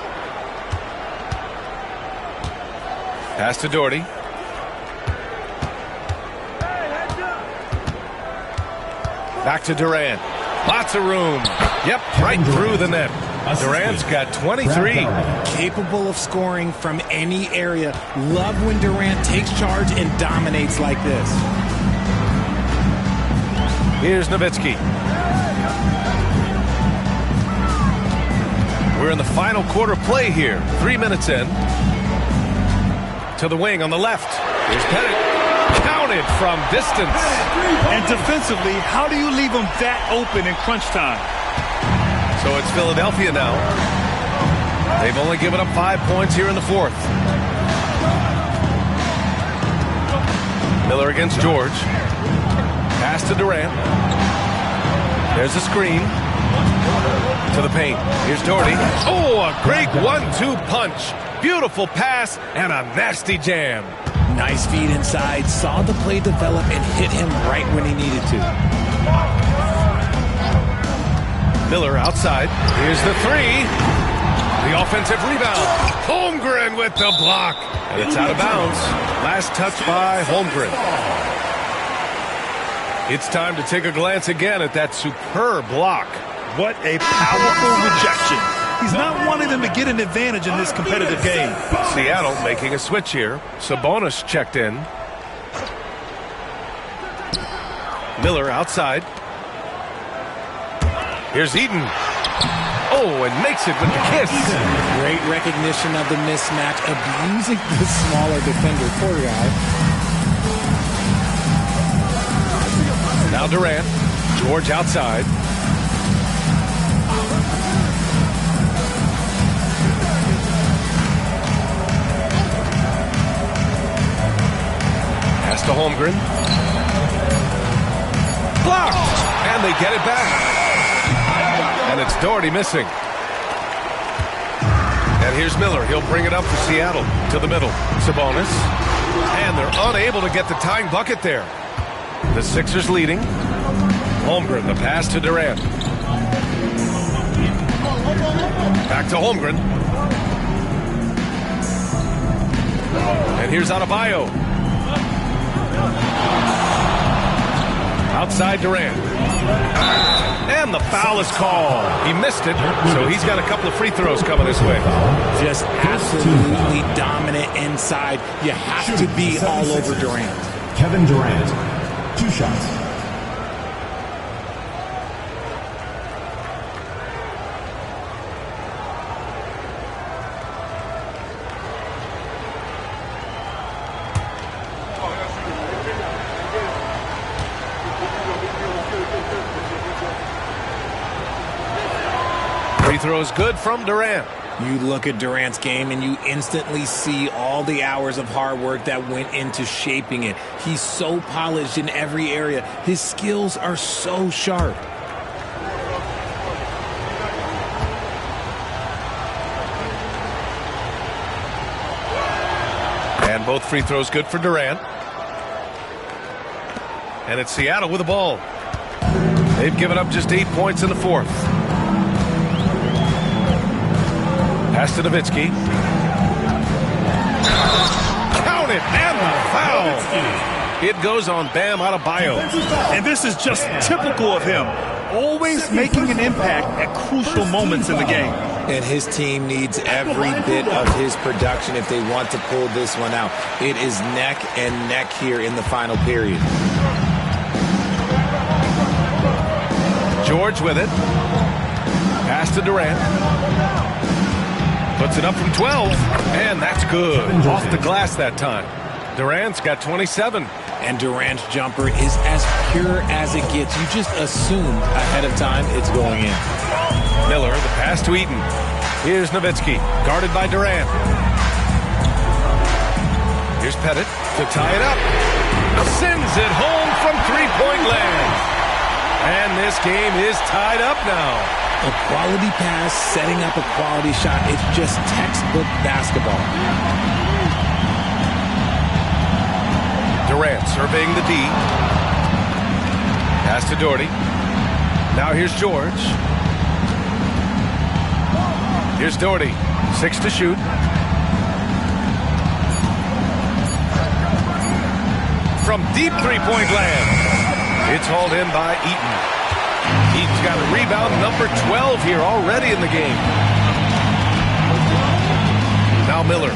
Pass to Doherty. Back to Durant. Lots of room. Yep, right through the net. Durant's got 23. capable of scoring from any area. Love when Durant takes charge and dominates like this. Here's Nowitzki. We're in the final quarter play here. 3 minutes in. To the wing on the left. Here's Pettit. Counted from distance. And defensively, how do you leave them that open in crunch time? So it's Philadelphia now. They've only given up 5 points here in the fourth. Miller against George. Pass to Durant. There's a screen. To the paint. Here's Doherty. Oh, a great 1-2 punch. Beautiful pass and a nasty jam. Nice feed inside. Saw the play develop and hit him right when he needed to. Miller outside. Here's the three. The offensive rebound. Holmgren with the block. And it's out of bounds. Last touch by Holmgren. It's time to take a glance again at that superb block. What a powerful rejection. He's not wanting them to get an advantage in this competitive game. Seattle making a switch here. Sabonis checked in. Miller outside. Here's Eden. Oh, and makes it with the kiss. Great recognition of the mismatch, abusing the smaller defender. Poor guy. Now Durant. George outside. Pass to Holmgren. Blocked! And they get it back. And it's Doherty missing. And here's Miller. He'll bring it up for Seattle to the middle. Sabonis. And they're unable to get the tying bucket there. The Sixers leading. Holmgren, the pass to Durant. Back to Holmgren. And here's Adebayo. Outside Durant. And the foul is called. He missed it, so he's got a couple of free throws coming his way. Just absolutely dominant inside. You have to be all over Durant. Kevin Durant, 2 shots. Free throws good from Durant. You look at Durant's game and you instantly see all the hours of hard work that went into shaping it. He's so polished in every area. His skills are so sharp. And both free throws good for Durant. And it's Seattle with the ball. They've given up just 8 points in the fourth. Pass to Nowitzki. Count it, and the foul. It goes on Bam Adebayo. And this is just typical of him. Always making an impact at crucial moments in the game. And his team needs every bit of his production if they want to pull this one out. It is neck and neck here in the final period. George with it. Pass to Durant. Puts it up from 12, and that's good. Off the glass that time. Durant's got 27. And Durant's jumper is as pure as it gets. You just assume ahead of time it's going in. Miller, the pass to Eaton. Here's Nowitzki, guarded by Durant. Here's Pettit to tie it up. Sends it home from three-point land. And this game is tied up now. A quality pass, setting up a quality shot. It's just textbook basketball. Durant surveying the D. Pass to Doherty. Now here's George. Here's Doherty. 6 to shoot. From deep three-point land. It's hauled in by Eaton. Eaton's got a rebound number 12 here already in the game. Now Miller.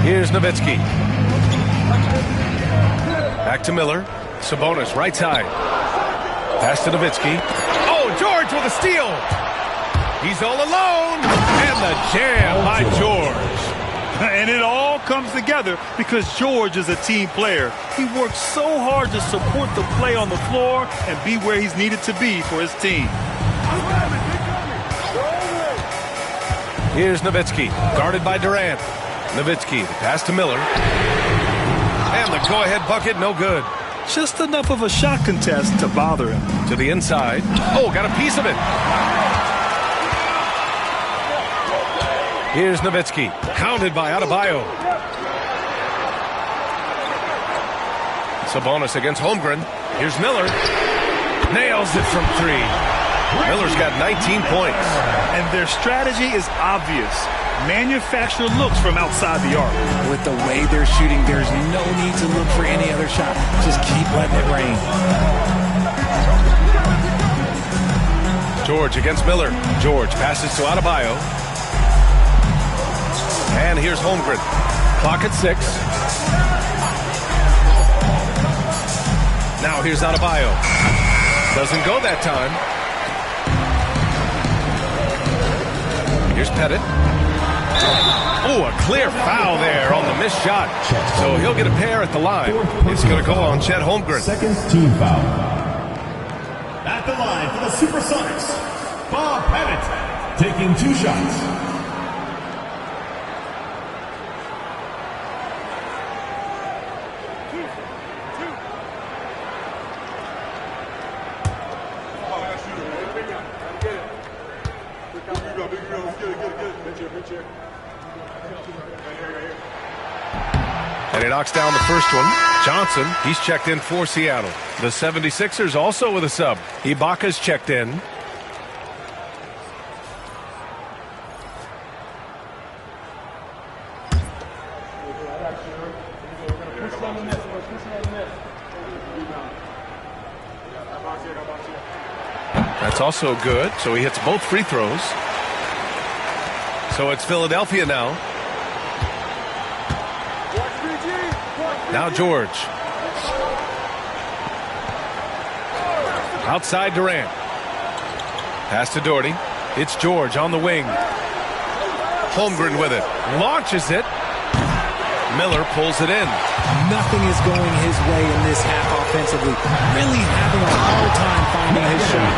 Here's Nowitzki. Back to Miller. Sabonis, right side. Pass to Nowitzki. Oh, George with a steal. He's all alone. And the jam by George. And it all comes together because George is a team player. He works so hard to support the play on the floor and be where he's needed to be for his team. Here's Nowitzki, guarded by Durant. Nowitzki, the pass to Miller. And the go-ahead bucket, no good. Just enough of a shot contest to bother him. To the inside. Oh, got a piece of it. Here's Nowitzki, hounded by Adebayo. Sabonis against Holmgren. Here's Miller. Nails it from 3. Miller's got 19 points. And their strategy is obvious. Manufacture looks from outside the arc. With the way they're shooting, there's no need to look for any other shot. Just keep letting it rain. George against Miller. George passes to Adebayo. And here's Holmgren. Clock at 6. Now here's Adebayo. Doesn't go that time. Here's Pettit. Oh, a clear foul there on the missed shot. So he'll get a pair at the line. It's going to go on Chet Holmgren. Second team foul. At the line for the Supersonics, Bob Pettit taking 2 shots. And he knocks down the first one. Johnson, he's checked in for Seattle. The 76ers also with a sub. Ibaka's checked in. That's also good, so he hits both free throws. So it's Philadelphia now. Now George. Outside Durant. Pass to Doherty. It's George on the wing. Holmgren with it. Launches it. Miller pulls it in. Nothing is going his way in this half offensively. Really having a hard time finding his shot.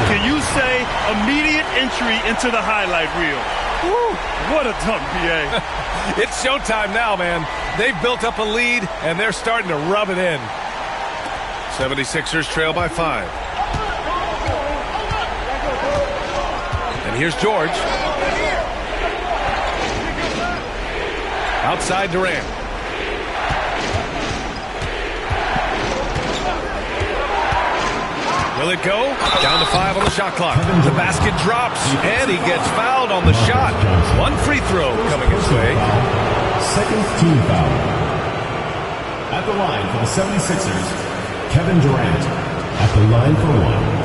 Can you say immediate entry into the highlight reel? Woo, what a dunk, BA. It's showtime now, man. They've built up a lead, and they're starting to rub it in. 76ers trail by 5. And here's George. Outside Durant. Will it go? Down to 5 on the shot clock. The basket drops, and he gets fouled on the shot. One free throw coming his way. Second team foul. At the line for the 76ers, Kevin Durant. At the line for one.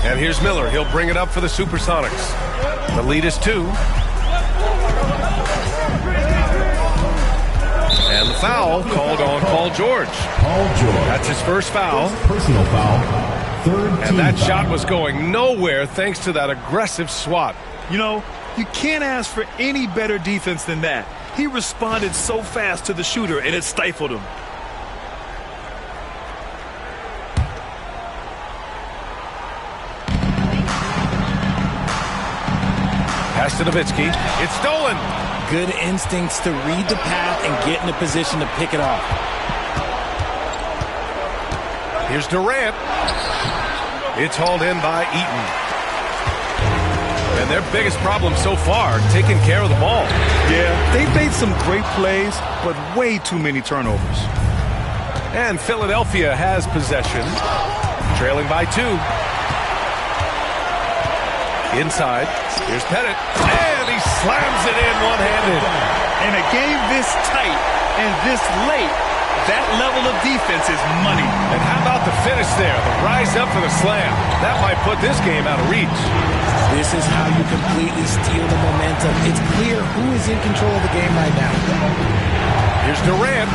And here's Miller. He'll bring it up for the Supersonics. The lead is 2. And the foul called on Paul George. Paul George. That's his first foul. Personal foul. Third team And that foul. shot was going nowhere thanks to that aggressive swat. You know, you can't ask for any better defense than that. He responded so fast to the shooter, and it stifled him. Pass to Nowitzki. It's stolen. Good instincts to read the path and get in a position to pick it off. Here's Durant. It's hauled in by Eaton. And their biggest problem so far, taking care of the ball. Yeah, they've made some great plays, but way too many turnovers. And Philadelphia has possession. Trailing by 2. Inside. Here's Pettit. And he slams it in one-handed. In a game this tight and this late, that level of defense is money. And how about the finish there? The rise up for the slam. That might put this game out of reach. This is how you completely steal the momentum. It's clear who is in control of the game right now. Here's Durant.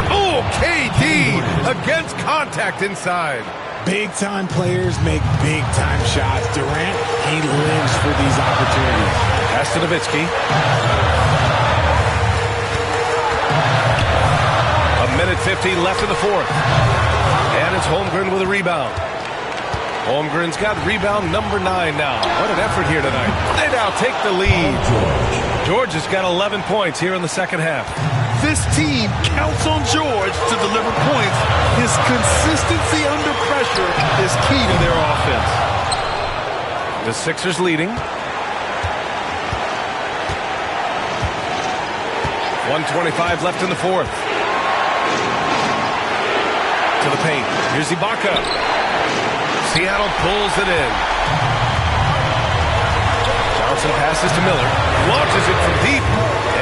Oh, KD against contact inside. Big-time players make big-time shots. Durant, he lives for these opportunities. Pass to Nowitzki. A minute 50 left in the fourth. And it's Holmgren with a rebound. Holmgren's got rebound number 9 now. What an effort here tonight. They now take the lead. George has got 11 points here in the second half. This team counts on George to deliver points. His consistency under pressure is key to their offense. The Sixers leading. 1:25 left in the fourth. To the paint. Here's Ibaka. Seattle pulls it in. Johnson passes to Miller. Launches it from deep.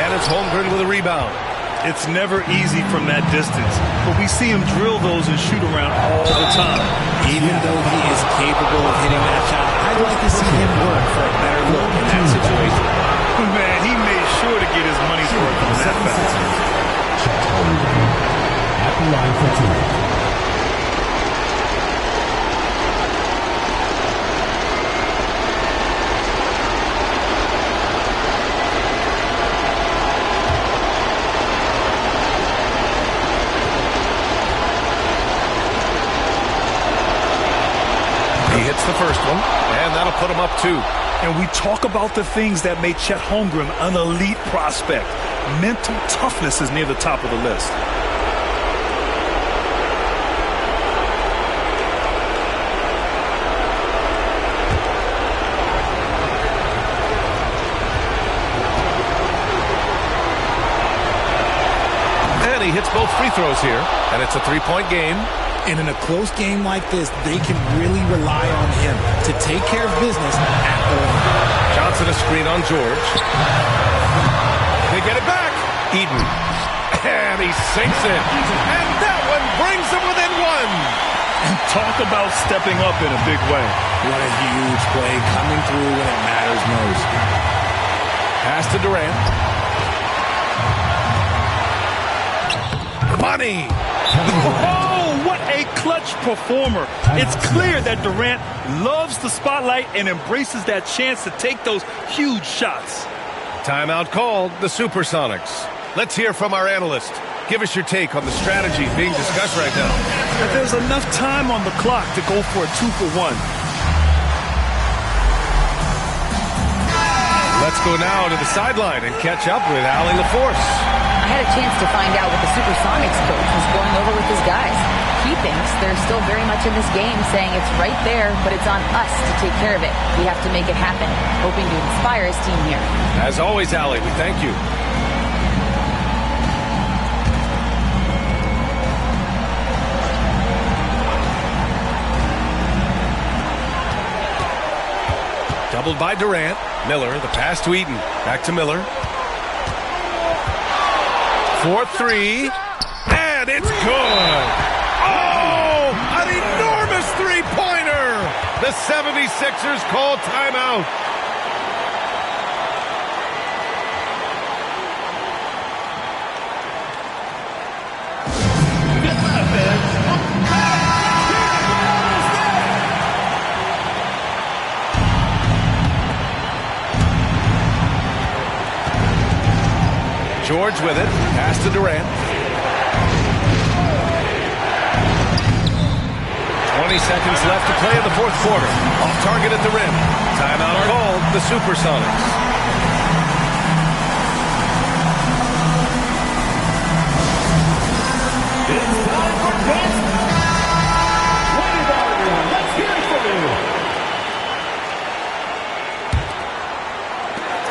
And it's Holmgren with a rebound. It's never easy from that distance, but we see him drill those and shoot around all the time. Even though he is capable of hitting that shot, I'd like to see him work for a better look in that situation. Man, he made sure to get his money's worth on that foul. At the line for 2. one, and that'll put him up 2. And we talk about the things that made Chet Holmgren an elite prospect. Mental toughness is near the top of the list. And he hits both free throws here, and it's a 3-point game. And in a close game like this, they can really rely on him to take care of business at the line. Johnson a screen on George. They get it back. Eden. And he sinks it. And that one brings them within 1. And talk about stepping up in a big way. What a huge play coming through when it matters most. Pass to Durant. Money. Oh, what a clutch performer. It's clear that Durant loves the spotlight and embraces that chance to take those huge shots. Timeout called, the Supersonics. Let's hear from our analyst. Give us your take on the strategy being discussed right now. There's enough time on the clock to go for a 2-for-1. Let's go now to the sideline and catch up with Allie LaForce. I had a chance to find out what the Supersonics coach was going over with his guys. He thinks they're still very much in this game, saying it's right there, but it's on us to take care of it. We have to make it happen, hoping to inspire his team here. As always, Allie, we thank you. Doubled by Durant. Miller, the pass to Eaton. Back to Miller. 4-3. And it's good. Oh, an enormous three-pointer. The 76ers call timeout. George with it. Pass to Durant. 20 seconds left to play in the fourth quarter. Off target at the rim. Timeout called, the Supersonics. It's time for dance. Let's hear it from you.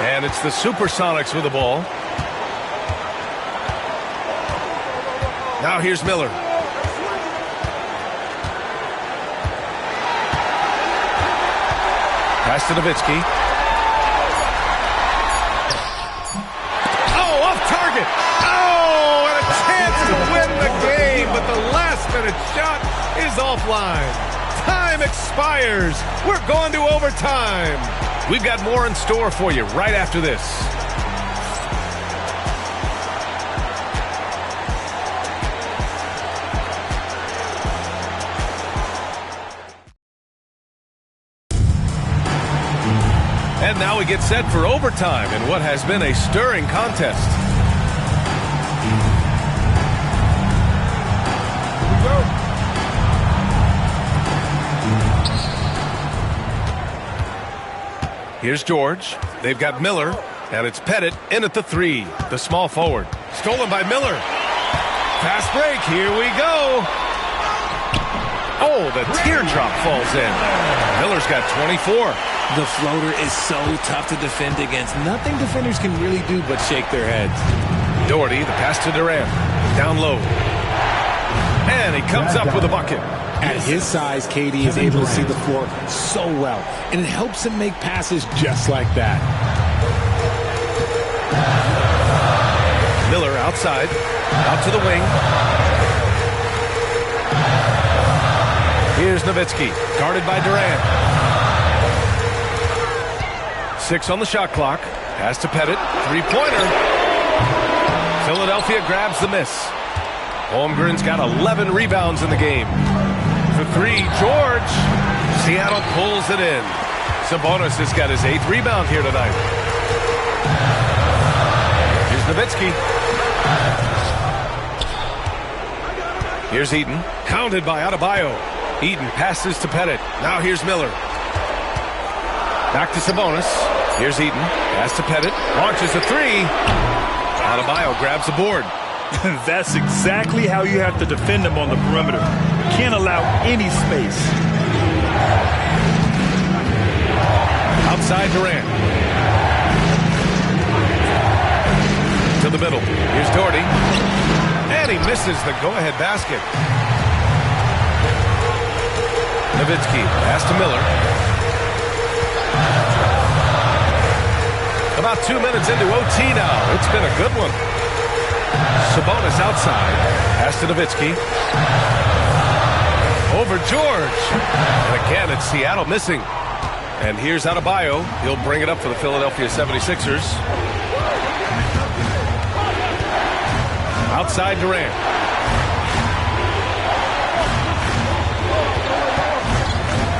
And it's the Supersonics with the ball. Now here's Miller. Pass to Nowitzki. Oh, off target. Oh, and a chance to win the game, but the last-minute shot is offline. Time expires. We're going to overtime. We've got more in store for you right after this. And now we get set for overtime in what has been a stirring contest. Here's George. They've got Miller, and it's Pettit in at the 3, the small forward. Stolen by Miller. Fast break. Here we go. Oh, the teardrop falls in. Miller's got 24. The floater is so tough to defend against. Nothing defenders can really do but shake their heads. Doherty, the pass to Durant. Down low. And he comes up with a bucket. At his size, KD is able to see the floor so well, and it helps him make passes just like that. Miller outside, out to the wing. Here's Nowitzki, guarded by Durant. 6 on the shot clock. Pass to Pettit, three-pointer. Philadelphia grabs the miss. Holmgren's got 11 rebounds in the game. For 3, George. Seattle pulls it in. Sabonis has got his 8th rebound here tonight. Here's Nowitzki. Here's Eaton. Counted by Adebayo. Eaton passes to Pettit. Now here's Miller. Back to Sabonis. Here's Eaton. Pass to Pettit. Launches a three. Adebayo grabs the board. That's exactly how you have to defend him on the perimeter. Can't allow any space. Outside Durant. To the middle. Here's Doherty. And he misses the go-ahead basket. Nowitzki. Pass to Miller. About 2 minutes into OT now. It's been a good one. Sabonis outside. Pass to Nowitzki. Over George. And again, it's Seattle missing. And here's Adebayo. He'll bring it up for the Philadelphia 76ers. Outside Durant.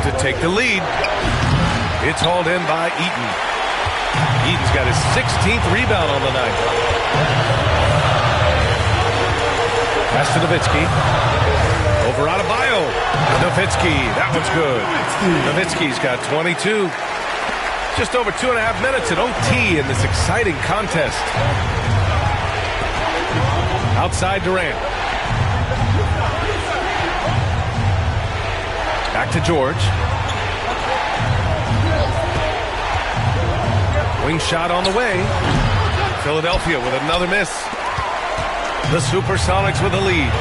To take the lead. It's hauled in by Eaton. Eaton's got his 16th rebound on the night. Pass to Nowitzki. Over Adebayo. Nowitzki. That one's good. Nowitzki's got 22. Just over 2.5 minutes at OT in this exciting contest. Outside Durant. Back to George. Wing shot on the way. Philadelphia with another miss. The Supersonics with the lead.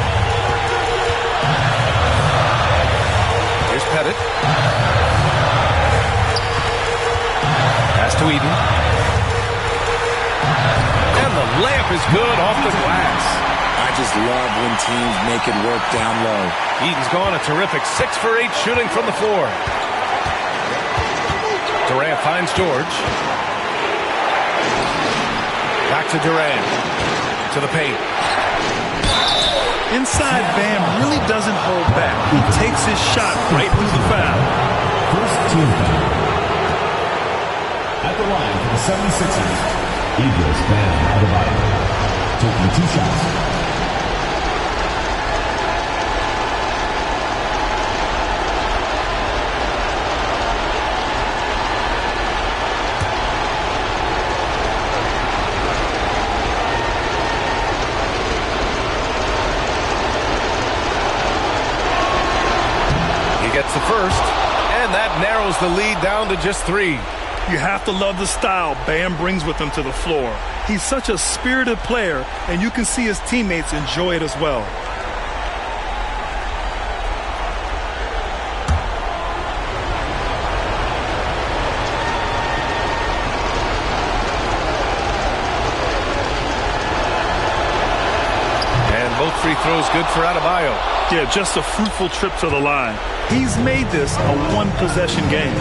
Here's Pettit. Pass to Eden. And the layup is good off the glass. I just love when teams make it work down low. Eden's gone a terrific 6 for 8 shooting from the floor. Durant finds George. Back to Durant. To the paint. Inside, Bam really doesn't hold back. He takes his shot right through the foul. First team foul. At the line for the 76ers, Eagles Bam Adebayo. Taking 2 shots. Gets the first, and that narrows the lead down to just 3. You have to love the style Bam brings with him to the floor. He's such a spirited player, and you can see his teammates enjoy it as well. And both free throws good for Adebayo. Yeah, just a fruitful trip to the line. He's made this a one-possession game.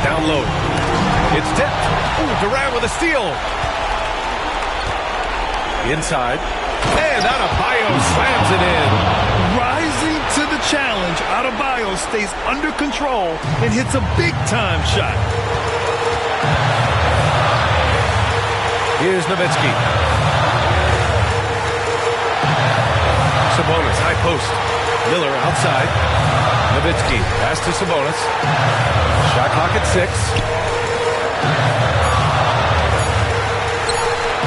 Down low. It's tipped. Ooh, Durant with a steal. Inside. And Adebayo slams it in. Rising to the challenge, Adebayo stays under control and hits a big-time shot. Here's Nowitzki. Sabonis, high post. Miller outside. Nowitzki, pass to Sabonis. Shot clock at 6.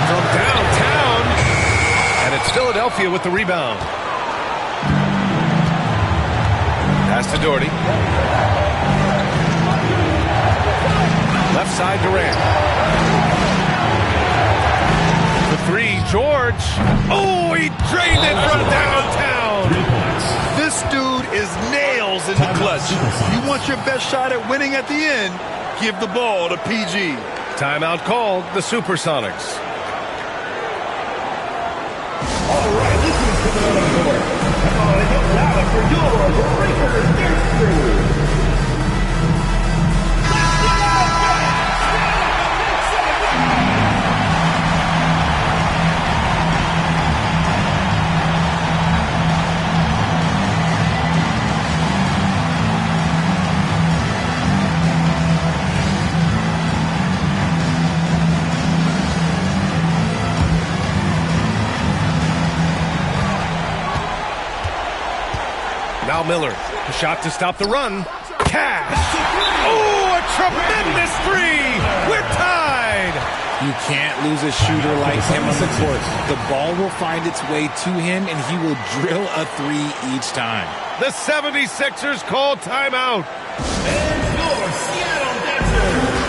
From downtown. And it's Philadelphia with the rebound. Pass to Doherty. Left side Durant. For 3, George. Oh, he drained it from downtown. This dude is nails in the clutch. You want your best shot at winning at the end, give the ball to PG. Timeout called, the Supersonics. All right, listen to the court. Come on and get loud for your breaker dance. Now Miller, a shot to stop the run. cash. Oh, a tremendous three. We're tied. You can't lose a shooter like him on the court. The ball will find its way to him, and he will drill a three each time. The 76ers call timeout. And your Seattle Dancers.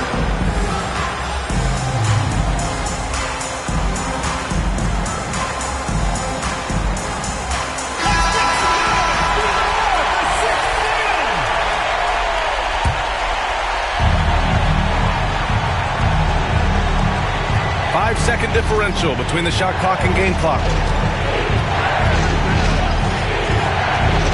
Five-second differential between the shot clock and game clock.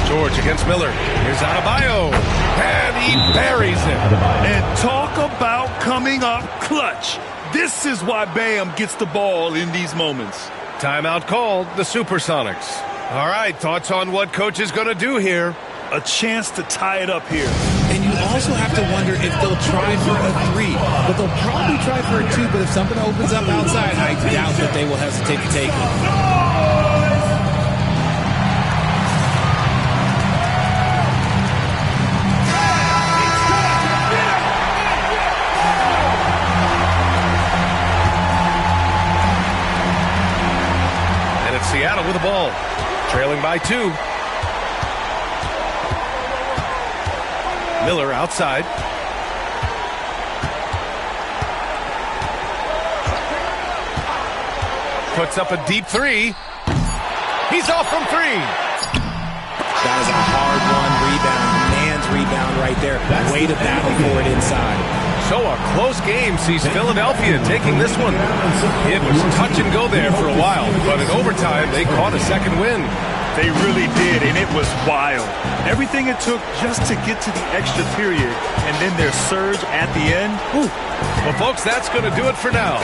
George against Miller. Here's Adebayo. And he buries it. And talk about coming up clutch. This is why Bam gets the ball in these moments. Timeout called, the Supersonics. All right, thoughts on what coach is going to do here? A chance to tie it up here. And you also have to wonder if they'll try for a three. But they'll probably try for a two. But if something opens up outside, I doubt that they will hesitate to take it. Seattle with the ball, trailing by 2. Miller outside. Puts up a deep 3. He's off from 3. That is a hard-won rebound, man's rebound right there. Way to battle for it inside. So a close game sees Philadelphia taking this one. It was touch and go there for a while, but in overtime they caught a second win. They really did, and it was wild. Everything it took just to get to the extra period, and then their surge at the end. Whew. Well, folks, that's going to do it for now.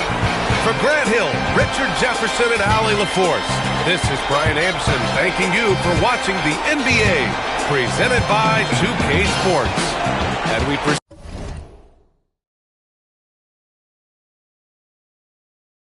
For Grant Hill, Richard Jefferson, and Allie LaForce, this is Brian Anderson thanking you for watching the NBA, presented by 2K Sports. And we